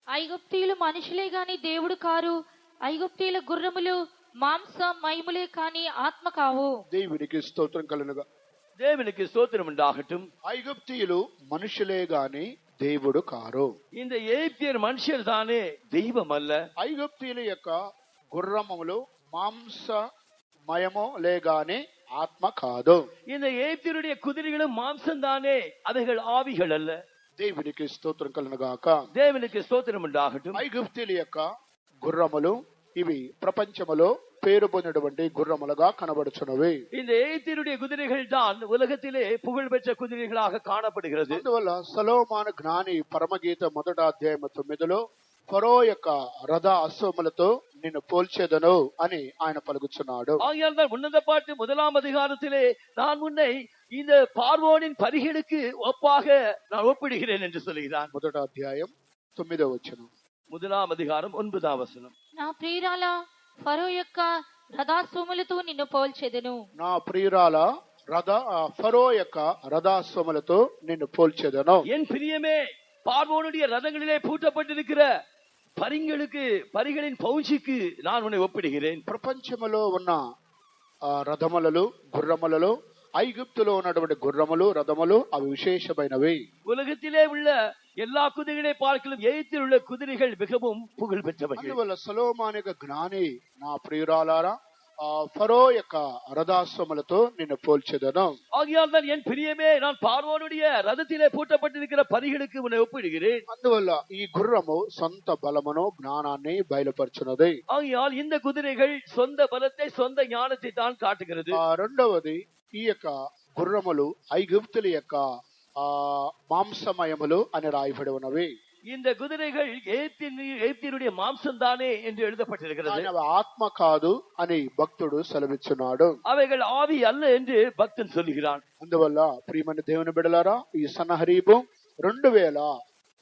ఐగుప్తీయులు మనుషులే గాని దేవుడు కారు, ఐగుప్తీయుల గుర్రములు మాంసం మయములే కాని ఆత్మ కావు. దేవునికి స్తోత్రం కలుగుగా. தேவனுக்கு ஸ்தோத்திரம் உண்டாகட்டும். ఐగుప్తీయులు మనుషులే గాని దేవుడు కారు. இந்த எகிப்தியர் மனுஷர் தானே, தெய்வம் அல்ல. ఐగుప్తీయుల యొక్క గుర్రములు మాంసమయము లేగాని ఆత్మ కాదు. இந்த எகிப்தியருடைய குதிரைகளும் மாம்சம் தானே, அவைகள் ஆவிகள் அல்ல. దేవునికి స్తోత్రం కలుగుగాక. தேவனுக்கு ஸ்தோத்திரம் உண்டாகட்டும். ఐగుప్తీయుల యొక్క గుర్రములు ఇవి ప్రపంచములో పేరు పొందినటువంటి గుర్రములుగా కనబడుచున్నవి. இந்த எகிப்தியருடைய குதிரைகள் தான் உலகத்திலே புகழ்பெற்ற குதிரைகளாக காணப்படுகிறது. అందువల్ల సొలొమోను జ్ఞాని పరమగీత 1వ అధ్యాయం 9లో ఫరో యొక్క రథ అశ్వములతో నిన్ను పోల్చేదను అని ఆయన పలుకుచున్నాడు. ஆகையால் தான் உன்னத பாட்டு 1ஆம் அதிகாரத்திலே நான் உன்னை இந்த பார்வோனின் பரிகளுக்கு ஒப்பாக நான் ஒப்பிடுகிறேன் என்று சொல்கிறான். 1వ అధ్యాయం 9వ వచనం. 1ஆம் அதிகாரம் 9ஆம் வசனம். నా ప్రియురాల ఫరో యొక్క రథాశ్వములతో నిన్ను పోల్చెదను. నా ప్రియురాల ఫరో యొక్క రథాశ్వములతో నిన్ను పోల్చెదను. என் பிரியமே, பார்வோனுடைய ரதங்களிலே பூட்டப்பட்டிருக்கிற பரிகளின் பவுஞ்சிக்கு நான் உன்னை ஒப்பிடுகிறேன். ప్రపంచములో ఉన్న రథములలో గుర్రములలో ఐగుప్తులో ఉన్నటువంటి గుర్రములు రథములు అవి విశేషమైనవి. உலகத்திலே உள்ள எல்லா குதிரைகளை பார்க்கலும் எகிப்தில் உள்ள குதிரைகள் மிகவும் புகழ் பெற்றவைகள். అందువల్ల సొలొమోను యొక్క జ్ఞాని నా ప్రియురాలారా ఫరో యొక్క రథాశ్వములతో నిన్ను పోల్చెదను. ஆகையால் தான் என் பிரியமே, நான் பார்வோனுடைய ரதத்திலே பூட்டப்பட்டிருக்கிற பரிகளுக்கு உன்னை ஒப்பிடுகிறேன். అందువల్ల ఈ గుర్రము సొంత బలమును జ్ఞానాన్ని బయలుపరచున్నది. ஆகையால் இந்த குதிரைகள் சொந்த பலத்தை சொந்த ஞானத்தை தான் காட்டுகிறது. రెండవది ఈ యొక్క గుర్రములు ఐగుప్తుల యొక్క మాంసమయములు అని రాయబడి ఉన్నవి. இந்த குதிரைகள் எகிப்தியருடைய மாம்சம் தானே என்று எழுதப்பட்டிருக்கிறது. ఆత్మ కాదు అని భక్తుడు సెలవిస్తున్నాడు. அவைகள் ஆவி அல்ல என்று பக்தன் சொல்லுகிறான். అందువల్ల ప్రియమైన దేవుని బిడ్డలారా, ఈ సన్నహరీబు 2000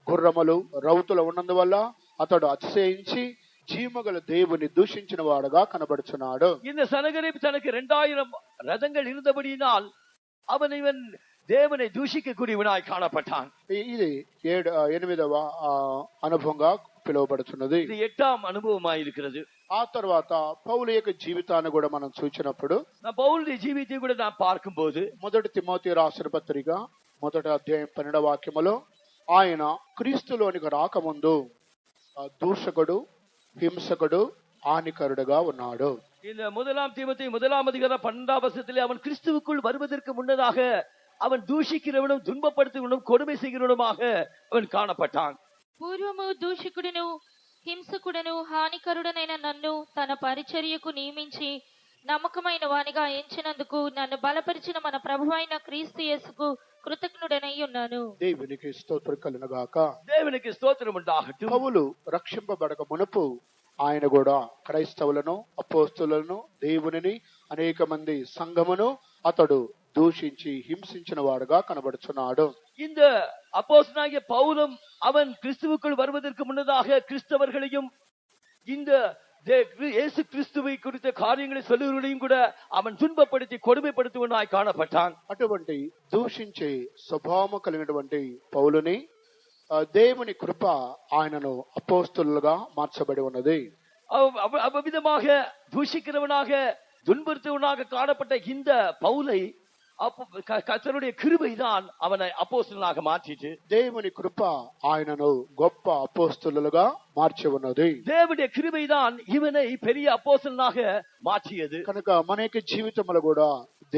గుర్రములు రౌతులు ఉన్నందువల్ల అతడు అతిశయించి జీవగల దేవుని దూషించిన వాడుగా కనబడుచున్నాడు. இந்த சனகரிப் தனக்கு 2000 ரதங்கள் இருந்தபடியினால் இவன் தேவனை தூஷிக்கக்கூடியவனாய் காணப்பட்டான். ఇది 8వ అనుభవంగా పిలువబడుతున్నది. இது 8ஆம் அனுபவமாய் இருக்கிறது. ఆ తర్వాత పౌలు యొక్క జీవితాన్ని కూడా మనం చూసినప్పుడు பவுலுடைய ஜீவியத்தை கூட நாம் பார்க்கும்போது మొదటి తిమోతి రాసిన పత్రిక 1వ అధ్యాయం 12వ వాక్యములో ఆయన క్రీస్తులోనికి రాకముందు దూషకుడు, హింసకుడు, హానికరుడుగా ఉన్నాడు. இந்த 1 தீமோத்தேயு 1 அதிகாரம் 12 வசனத்திலே அவன் கிறிஸ்துவுக்குள் வருவதற்கு முன்னதாக அவன் దూషిக்கிறவனும் துன்பப்படுத்துவனும் கொடுமை செய்கிறவனுமாக அவன் காணப்பட்டான். పూర్వము దూషకుడును హింసకుడును హానికరుడనైన నన్ను తన పరిచర్యకు నియమించి నమ్మకమైన వానిగా ఎంచినందుకు నన్ను బలపరిచిన మన ప్రభువైన క్రీస్తు యేసుకు కృతజ్ఞుడనై ఉన్నాను. దేవునికి స్తోత్రం కలుగుగాక. దేవునికి స్తోత్రం ఉండాగట్టు. పౌలు రక్షింపబడక మునుపు ఆయన కూడా క్రైస్తవులను, అపోస్తులను, దేవునిని, అనేక మంది సంఘమును అతడు దూషించి హింసించిన వాడుగా కనబడుచున్నాడు. இந்த அப்போஸ்தலனாகிய பவுலும் அவன் கிறிஸ்துவுக்குள் வருவதற்கு முன்னதாக கிறிஸ்தவர்களையும் இந்த இயேசு கிறிஸ்துவை குறித்த காரியங்களை சொல்லுவதையும் கூட அவன் துன்பப்படுத்தி கொடுமைப்படுத்துவனாய் காணப்பட்டான். అటువంటి దూషించే స్వభావం కలిగినటువంటి పౌలుని దేవుని కృప ఆయనను అపోస్తలుగా మార్చబడి ఉన్నది. அவ்விதமாக தூஷிக்கிறவனாக துன்புறுத்துவனாக காணப்பட்ட இந்த பவுலை கர்த்தருடைய கிருபை தான் அவனை அப்போஸ்தலனாக மாற்றிச்சு. దేవుని కృప ఆయనను గొప్ప అపోస్తలుగా మార్చి ఉన్నది. దేవుடைய கிருபை தான் இவனை பெரிய அப்போஸ்தலனாக மாற்றியது. కనుక మన యొక్క జీవితంలో కూడా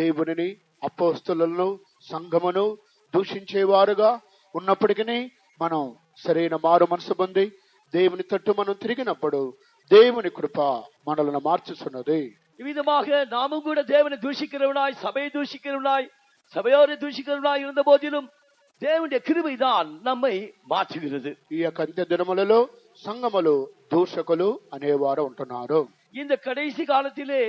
దేవునిని, అపోస్తలులను, సంఘమును దూషించేవారుగా ఉన్నప్పటికీ మనం సరైన మారు మనసు పొంది దేవుని తట్టు మనం తిరిగినప్పుడు దేవుని కృప మనల్ని మార్చుతున్నది. இவ்விதமாக நாமும் கூட தேவனை தூஷிக்கிறவனாய், சபையை தூஷிக்கிறவனாய், சபையோரை தூஷிக்கிறவனாய் இருந்த போதிலும் தேவனுடைய கிருபை தான் நம்மை மாற்றுகிறது. ఈ యొక్క అంత్య దినములలో సంఘములు దూషకులు అనేవారు ఉంటున్నారు. இந்த கடைசி காலத்திலே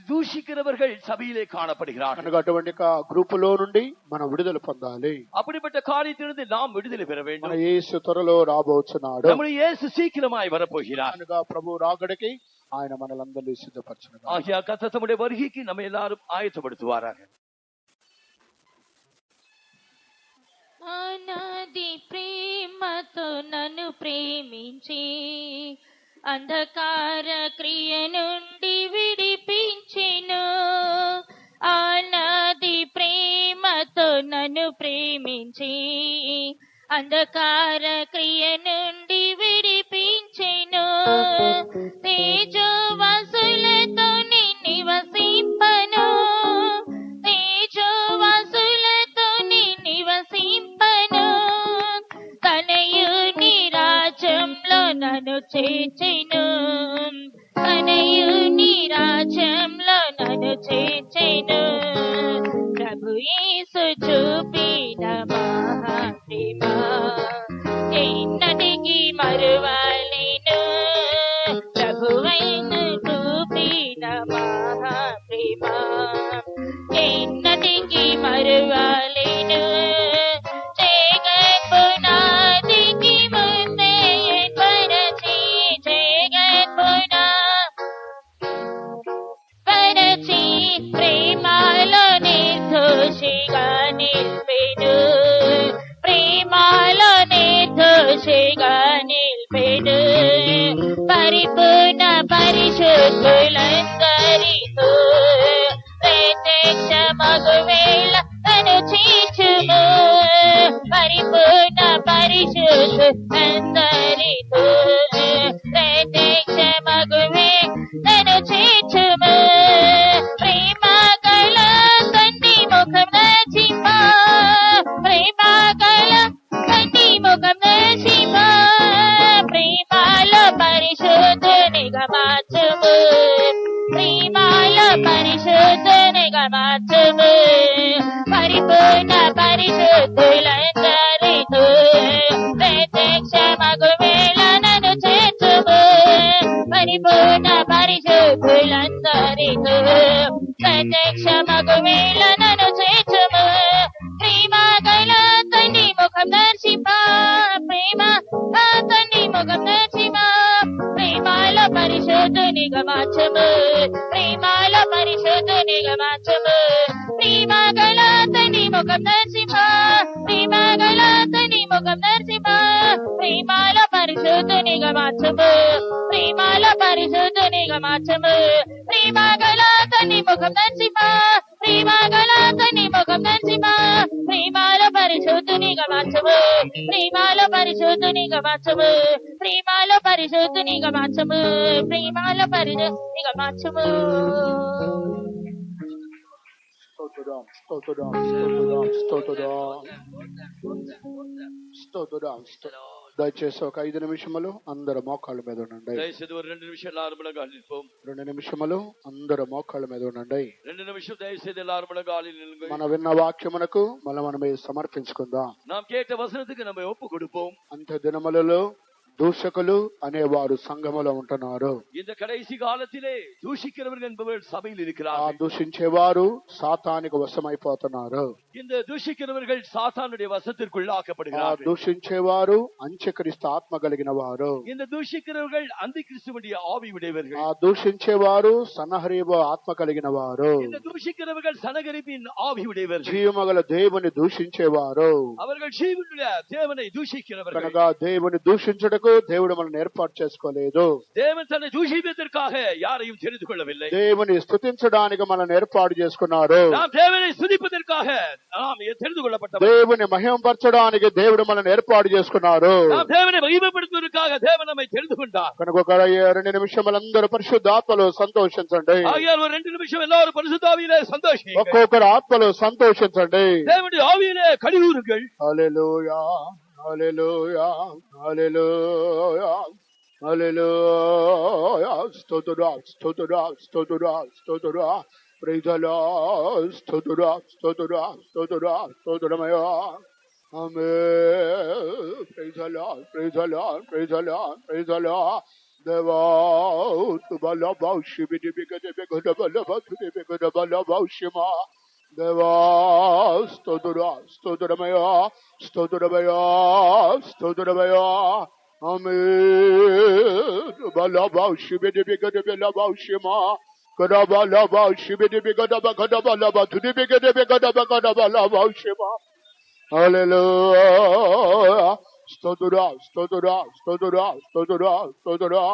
దూషిக்கிறவர்கள் సభையிலே காணப்படுகிறார்கள். కనుక అటువంటి గ్రూపులో నుండి మనం విడుదల పొందాలి. அப்படிப்பட்ட காரியத்திலிருந்து நாம் விடுதலை பெற வேண்டும். మన యేసు త్వరలో రాబోచున్నాడు. நம்முடைய இயேசு சீக்கிரமாய் வரப்போகிறார். కనుక ప్రభు రాకడికి ఆయన మనలందరినీ సిద్ధపరచును. ஆகிய கர்த்தர் தம்முடைய வருகைக்கு நம்ம எல்லாரும் ஆயத்தப்படுத்துவாராக. అనాది ప్రేమతో నన్ను ప్రేమించి అంధకార క్రియ నుండి విడిపించెను. అనాది ప్రేమతో నన్ను ప్రేమించి అంధకార క్రియ నుండి విడిపించెను. తేజోవాసులతో నివసింపను, తేజోవాసులతో నివసింపను. తనయుని రాజ్యంలో నన్ను చేర్చెను, తనయుని రాజ్యంలో నన్ను చేర్చెను. ప్రభు యేసు చూపిన మహాప్రేమ ఎన్నటికీ మరువలేను. ప్రభువైన చూపిన మహాప్రేమ ఎన్నటికీ మరువలేను. జగత్పునాదికి ముందే ఏర్పరచి, జగత్పునాపరచి ప్రేమలో నిర్దోషిగా నిలిపెను, ప్రేమలో నిర్దోషిగా నిలిపెను. పరిపూర్ణ పరిశుద్ధులందరితో ప్రత్యక్ష మగువేళ తను చేర్చుము. పరిపూర్ణ పరిశుద్ధులందరితో ప్రత్యక్ష మగువేళ తను చేర్చుము. ప్రేమ గల తండ్రి ముఖం దర్శింప, ప్రేమ గల తండ్రి ముఖం దర్శింప. ప్రేమలో పరిశుద్ధునిగా మార్చుము, ప్రేమలో పరిశుద్ధునిగా మార్చుము. పరిపూర్ణ పరిశుద్ధులందరితో ప్రత్యక్ష మగువేళ నన్ను చేర్చుము. పరిపూర్ణ పరిశుద్ధులందరితో ప్రత్యక్ష మగువేళ నన్ను చేర్చుము. ప్రేమ గల తండ్రి ముఖం దర్శింప, ప్రేమ తండ్రి ముఖం దర్శింప. ప్రేమలో పరిశుద్ధునిగా మార్చుము, ప్రేమలో పరిశుద్ధునిగా మార్చుము. ప్రేమ గల తండ్రి ముఖం దర్శింప, ప్రేమ గల తండ్రి ముఖం దర్శింప. ప్రేమలో పరిశుద్ధునిగా పరిశుద్ధునిగా మార్చము, ప్రేమలో పరిశుద్ధునిగా మార్చము, ప్రేమ గల తని ముఖం నచ్చిమా, ప్రేమ గల తని ముఖం నచ్చిమా, ప్రేమలో పరిశుద్ధునిగా మార్చము, ప్రేమలో పరిశుద్ధునిగా మార్చము, ప్రేమలో పరిశుద్ధునిగా మార్చము, ప్రేమలో పరిశుద్ధునిగా మార్చము. స్తోత్రం, స్తోత్రం, స్తోత్రం, స్తోత్రం, స్తోత్రం, స్తోత్రం. దయచేసి ఒక 5 నిమిషములు అందరు మోకాళ్ళ మీద ఉండండి. దయచేసి ఒక 2 నిమిషాలు ఆరంభంగా నిల్పం. 2 నిమిషములు అందరు మోకాళ్ళ మీద ఉండండి. 2 నిమిషం దయచేసి ఆరంభంగా నిల్లుங்க. మన విన్న వాక్యమునకు మనమే సమర్పించుకుందాం. நாம் கேட்ட வசனத்துக்கு நம்ம ஒப்பு கொடுப்போம். అంత్య దినములలో దూషకులు అనేవారు సంఘములో ఉంటున్నారు. இந்த கடைசி காலத்திலே தூஷிக்கிறவர்கள் என்பவர்கள் சபையில் ఆ இருக்கிறார்கள். దూషించేవారు సాతానికి వశమైపోతున్నారు. இந்த தூஷிக்கிறவர்கள் சாத்தானுடைய ఆ வசத்திற்குள்ளாக்கப்படுகிறார்கள். దూషించేవారు అంత్యక్రీస్తు ఆత్మ కలిగిన వారు. இந்த தூஷிக்கிறவர்கள் அந்த கிறிஸ்துவனுடைய ஆவி உடையவர்கள். ఆ దూషించేవారు సనహరీబు ఆత్మ కలిగిన వారు. இந்த தூஷிக்கிறவர்கள் சனகரிப்பின் ஆவி உடையவர்கள். జీవమగల దేవుని దూషించేవారు. அவர்கள் ஜீவனுடைய தேவனை தூஷிக்கிறவர்கள். కనుక దేవుని దూషించుటకు దేవుడు మనల్ని ఏర్పాటు చేసుకోలేదు. தேவன் தன்னை தூஷிப்பதற்காக யாரையும் தெரிந்து கொள்ளவில்லை. దేవుని స్తుతించడానికి మనల్ని ఏర్పాటు చేసుకున్నారు. நாம் தேவனை துதிப்பதற்காக நாம் தெரிந்து கொள்ளப்பட்டவர்கள். దేవుని మహిమపరచడానికి దేవుడు మనల్ని ఏర్పాటు చేసుకున్నారు. நாம் தேவனை மகிமைப்படுத்துவதற்காக தேவன் நம்மை தெரிந்து கொண்டார். కనుక ఒక 2 నిమిషములందరూ పరిశుద్ధాత్మలో సంతోషించండి. ஆகையால் ஒரு 2 நிமிஷம் எல்லாரும் பரிசுத்த ஆவியிலே சந்தோஷிங்க. ఒక్కొక్కరు ఆత్మలో సంతోషించండి. தேவனுடைய ஆவியிலே கழிவுறுங்கள். హల్లెలూయా, హల్లెలూయా, హల్లెలూయా, హల్లెలూయా. స్తోత్రం, స్తోత్రం, స్తోత్రం, స్తోత్రం. Praise the lord. స్తోత్రం, స్తోత్రం, స్తోత్రం, స్తోత్రమయ్యా. Amen. Praise the lord, praise the lord, praise the lord, praise the lord. దేవా తుబల బౌషిబిడి బిగదే బిగద బల బతుది బిగద బల బౌషిమా. దేవా స్తోత్రం, స్తోత్రమయ్యా, స్తోత్రమయ్యా, స్తోత్రమయ్యా. ఆమేన్. బల బౌషిబిడి బిగదే బల బౌషిమా. కరబల బౌషిబిడి బిగద బగద బల బతుది బిగదే బిగద బగద బల బౌషిమా. హల్లెలూయా. స్తోత్రం, స్తోత్రం, స్తోత్రం, స్తోత్రం, స్తోత్రం.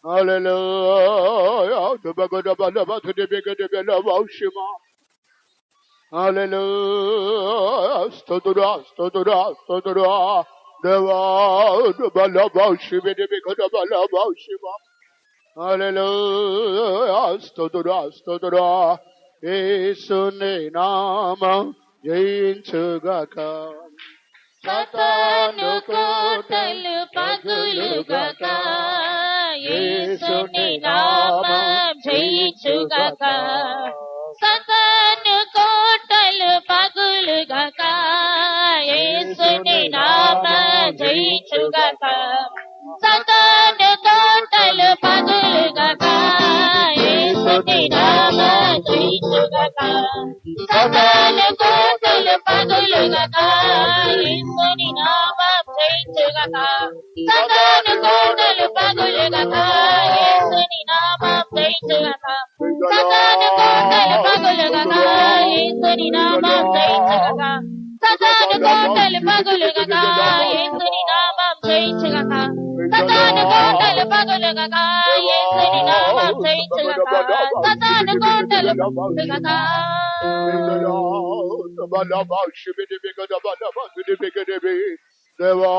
హల్లెలూయా. బగద బల బతుది బిగదే బల బౌషిమా. హల్లెలూయా. స్తోత్రం, స్తోత్రం, స్తోత్రం. దేవా బల బౌషిబిడి బిగద బల బౌషిమా. హల్లెలూయా. స్తోత్రం, స్తోత్రం. యేసుని నామం జయించుగాక. సాతాను కోటలు పగులుగాక, యేసుని నామం జయించుగాక. సాతాను కోటలు పగులుగాక, యేసుని నామం జయించుగాక. సాతాను కోటలు పగులుగాక, యేసుని నామం జయించుగాక. సాతాను కోటలు పగులుగాక, యేసుని నామం జయించుగాక. సాతాను కోటలు పగులుగాక, యేసుని నామం జయించుగాక. సాతాను కోటలు పగులుగాక, యేసుని నామం జయించుగాక. సాతాను కోటలు పగులుగాక, యేసుని నామం జయించుగాక. సాతాను కోటలు పగులుగాక, యేసుని నామం జయించుగాక. సాతాను కోటలు పగులుగాక. బల బౌషిబిడి బిగద బల బతుది బిగదే బి. దేవా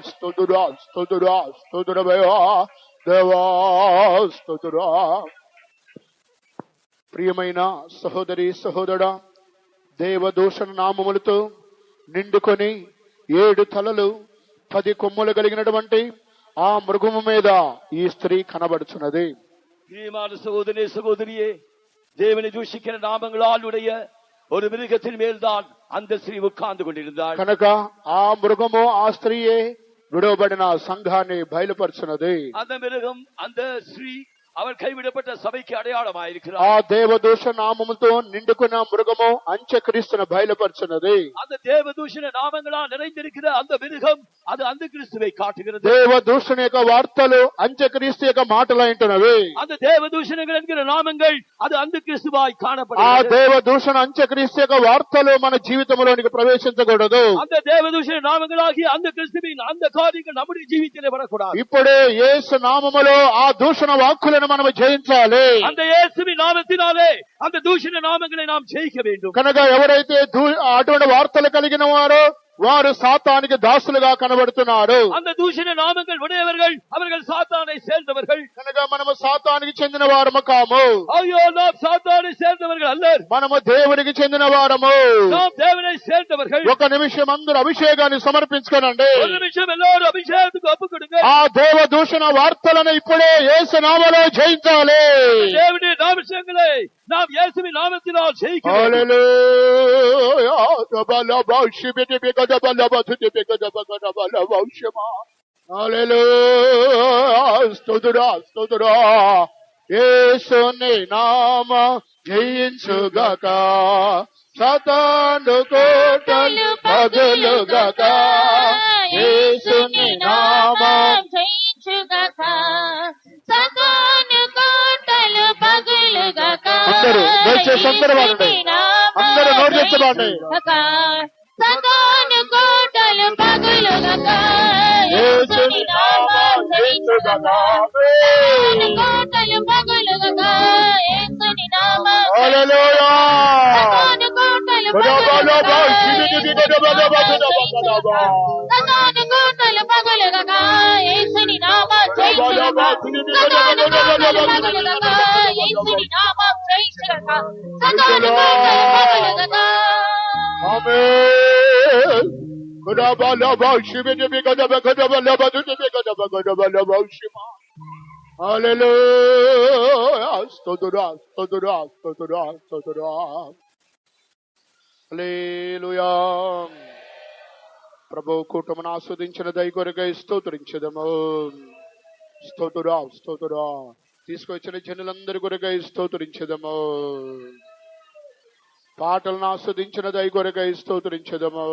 స్తోత్రం, స్తోత్రం, స్తోత్రమయ్యా. దేవా స్తోత్రం. ప్రియమైన సహోదరి సహోదరా, దేవదూషణ నామములతో నిండుకొని 7 తలలు 10 కొమ్ములు కలిగినటువంటి ఆ మృగము మీద ఈ స్త్రీ కనబడుచున్నది. பிரியமான சகோதரனே சகோதரியே, தேவனை தூஷிக்கிற நாமங்களால் உடைய ஒரு மிருகத்தின் மேல்தான் அந்த ஸ்திரீ உட்கார்ந்து கொண்டிருந்தாள். కనుక ఆ మృగము ఆ స్త్రీయే విడవబడిన సంఘాన్ని బయలుపరుచున్నది. அந்த மிருகம் அந்த ஸ்திரீ அவர் கைவிடப்பட்ட சபைக்கு ఆ அடையாளமாயிருக்கிறார். దేవదూష నామముతో నిండుకున్న మృగము అంత్యక్రీస్తును బయలుపరుచున్నది. அந்த தேவதூஷண நாமங்களால் நிறைந்திருக்கிற அந்த மிருகம் அது அந்த கிறிஸ்துவை காட்டுகிறது. దేవదూషణ యొక్క వార్తలు అంత్యక్రీస్తు యొక్క మాటలైంటున్నవి. அந்த தேவதூஷணங்கள் என்கிற நாமங்கள் அது அந்த கிறிஸ்துவாய் ఆ காணப்படுகிறது. దేవదూషణ అంత్యక్రీస్తు యొక్క వార్తలు మన జీవితంలోనికి ప్రవేశించకూడదు. அந்த தேவதூஷண நாமங்களாகிய அந்த கிறிஸ்துவின் அந்த காரியங்கள் நம்முடைய ஜீவித்திலே வரக்கூடாது. ఇప్పుడే యేసు నామములో ఆ దూషణ వాక్కులను మనం జయించాలి. அந்த இயேசுவின் நாமத்தினாலே அந்த தூஷண நாமங்களை நாம் ஜெயிக்க வேண்டும். కనుక ఎవరైతే అటువంటి వార్తలు కలిగిన వారో వారు సాతానికి దాసులుగా కనబడుతున్నారు. அந்த தூஷண நாமங்கள் உடையவர்கள் அவர்கள் சாத்தானை சேர்ந்தவர்கள். కనుక మనము సాతానికి చెందిన వారము కాము. ஐயோ, நாம் சாத்தானை சேர்ந்தவர்கள் அல்லர், మనము దేవునికి చెందిన వారము. நாம் தேவனை சேர்ந்தவர்கள். ఒక నిమిషం అందరూ అభిషేకాన్ని సమర్పించుకోనండి. ஒரு நிமிஷம் எல்லாரும் అభిషేకத்துக்கு ఒప్పు கொடுங்க. ఆ దేవ దూషణ వార్తలను ఇప్పుడే యేసు నామములో జయించాలి. தேவனுடைய நாமங்களை நாம் இயேசுவின் நாமத்தினால் ஜெயிக்க வேண்டும். హల్లెలూయా. స్తుతురా స్తుతురా. యేసుని నామ జయించుగాక, సాతాను కోటలు పగులుగాక. యేసుని నామం జయించుగాక, సాతాను కోటలు పగులుగాక. అందరూ దయచేసి అందరూ వాడండి. అందరూ నోరు తెచ్చబాండి. సాతాను కోటలు పగులుగాక. యేసుని నామం జయించుగాక, సాతాను కోటలు పగులుగాక. యేసుని నామం హల్లెలూయా. సాతాను కోటలు పగులుగాక. సాతాను కోటలు పగులుగాక. యేసుని నామం జయించుగాక, సాతాను కోటలు పగులుగాక. యేసుని నామం జయించుగాక, సాతాను కోటలు పగులుగాక. ఆమేన్. హల్లెలూయా. స్తుతురా స్తుతురా స్తుతురా స్తుతురా. హల్లెలూయా. ప్రభు కూటమును ఆస్వాదించిన దయ కొరకై స్తోత్రించదము. స్తోతురా స్తోతురా. తీసుకొచ్చిన జనులందరి కొరకై స్తోత్రించదము. పాటలను ఆస్వాదించిన దయ కొరకై స్తోత్రించదము.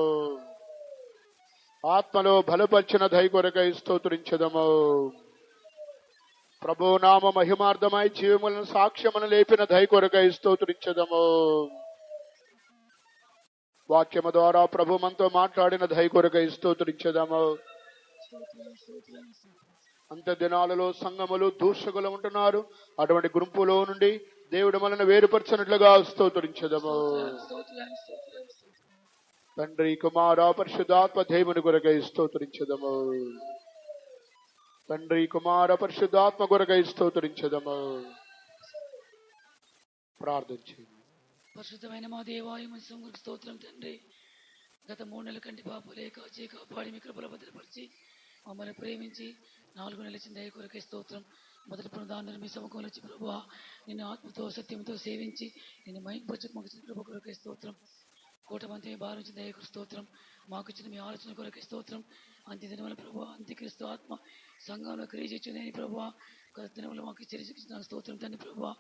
ఆత్మలో బలపరిచిన దయ కొరకై స్తోత్రించదము. ప్రభు నామ మహిమార్థమై జీవములను సాక్ష్యమును లేపిన దయ కొరకై స్తోత్రించదము. వాక్యము ద్వారా ప్రభు మనతో మాట్లాడిన దయ కొరకై స్తోత్రించదము. అంత దినాలలో సంఘములు దూషకులు ఉంటున్నారు. అటువంటి గుంపులో నుండి దేవుడు మనల్ని వేరుపరచినట్లుగా స్తోత్రించదము. తండ్రి కుమార పరిశుద్ధాత్మ దేవుని కొరకై స్తోత్రించదము. తండ్రి కుమార పరిశుద్ధాత్మ కొరకై స్తోత్రించదము. ప్రార్థించండి. పరిశుద్ధమైన మా దేవాలయం స్తోత్రం తండ్రి. గత 3 నెలల కంటి పాపలే కాచి కాపాడి మీ కృపలో భద్రపరిచి మమ్మల్ని ప్రేమించి 4 నెలల దయ కొరకే స్తోత్రం. మొదటి పునరుద్ధానం మీ సముఖంలో వచ్చి ప్రభువా నిన్ను ఆత్మతో సత్యంతో సేవించి నిన్ను మైంపరచకు మాకు ఇచ్చిన కృప కొరకే స్తోత్రం. కూటమంతా భావించిన దయ స్తోత్రం. మాకు ఇచ్చిన మీ ఆలోచన కొరకే స్తోత్రం. అంత్యదినముల ప్రభువా అంత్యక్రీస్తు ఆత్మ సంఘంలో క్రియచేస్తున్నాయని ప్రభువా గత దినములు మాకు చర్చించిన స్తోత్రం తండ్రి. ప్రభువా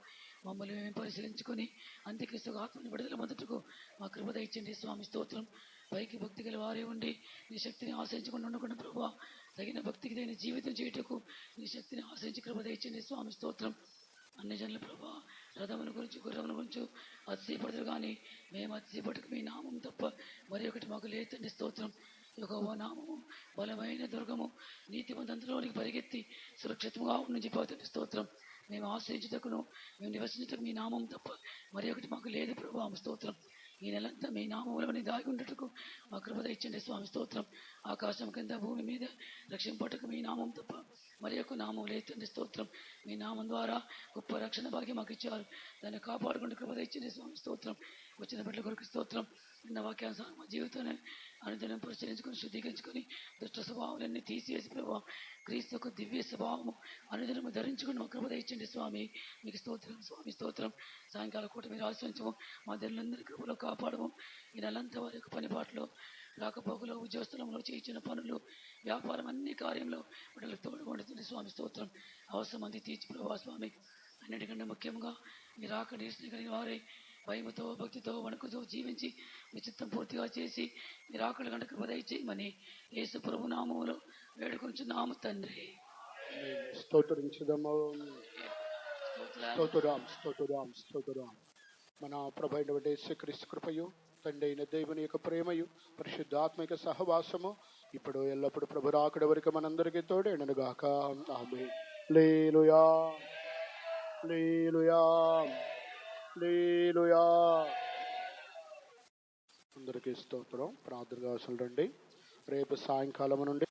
మమ్మల్ని మేము పరిశీలించుకొని అంత్యక్రీస్తు ఆత్మని విడుదల మొదటకు మా కృప ఇచ్చండి స్వామి స్తోత్రం. పైకి భక్తి గల వారే ఉండి నీ శక్తిని ఆశ్రయించకుండా ఉండకుండా ప్రభువా తగిన భక్తికి తగిన జీవితం చేయుటకు నీ శక్తిని ఆశ్రయించి కృప ఇచ్చండి స్వామి స్తోత్రం. అన్ని జనుల ప్రభా రథముల గురించి గుర్రముల గురించి అతిశయపడతారు కానీ మేము అతిశయపడకు మీ నామం తప్ప మరి ఒకటి మాకు లేదండి స్తోత్రం. యెహోవా నామము బలమైన దుర్గము నీతిమంతులోనికి పరిగెత్తి సురక్షితంగా నుంచి పోతుంది స్తోత్రం. మేము ఆశ్రయించుటకును మేము నివసించుటకు మీ నామం తప్ప మరి ఒకటి మాకు లేదు ప్రభు స్తోత్రం. ఈ నెలంతా మీ నామములని దాగి ఉండటకు మా కృప ఇచ్చండి స్వామి స్తోత్రం. ఆకాశం కింద భూమి మీద రక్షింపటకు మీ నామం తప్ప మరి యొక్క నామం లేదండి స్తోత్రం. మీ నామం ద్వారా గొప్ప రక్షణ భాగ్యం మాకు ఇచ్చారు. దాన్ని కాపాడుకుంటూ కృప ఇచ్చండి స్వామి స్తోత్రం. వచ్చిన బిడ్డల కొరకు స్తోత్రం. నిన్న వాక్యానుసారం మా జీవితాన్ని అనుదినం పరిశీలించుకొని శుద్ధీకరించుకొని దుష్ట స్వభావాలన్నీ తీసివేసి ప్రభావ క్రీస్తు యొక్క దివ్య స్వభావము అనుదినము ధరించుకుని మా కృప ఇచ్చండి స్వామి. మీకు స్తోత్రం స్వామి స్తోత్రం. సాయంకాల కూట మీరు ఆశ్రయించము మా దేవులందరి కృపలో కాపాడము. ఈ నెలంతా వారి యొక్క పనిపాట్లో రాకపోకలో ఉద్యోగస్థలంలో చేయించిన పనులు వ్యాపారం అన్ని కార్యంలో బిడ్డలకు తోడుకుంటుంది స్వామి స్తోత్రం. అవసరం అంది తీర్చి ప్రభా స్వామి. అన్నిటికంటే ముఖ్యంగా మీరు రాక నిరీక్షణ కలిగిన వారే భయముతో భక్తితో వణుకుతో జీవించి మీ చిత్తం పూర్తిగా చేసి మీరు ఆకలి గంట కృప దయచేయమని యేసు ప్రభు నామములో వేడుకొంచున్నాము తండ్రి. స్తోత్రించుదాము. స్తోత్రం స్తోత్రం స్తోత్రం. మన ప్రభు అయినటువంటి యేసుక్రీస్తు కృపయు తండ్రి అయిన దేవుని యొక్క ప్రేమయు పరిశుద్ధాత్మిక సహవాసము ఇప్పుడు ఎల్లప్పుడు ప్రభు రాకడ వరకు మనందరికీ తోడేనగాక. ఆమేన్. హల్లెలూయా హల్లెలూయా హల్లెలూయా. అందరికీ స్తోత్రం. ప్రార్థనగా అసలు రండి. రేపు సాయంకాలం నుండి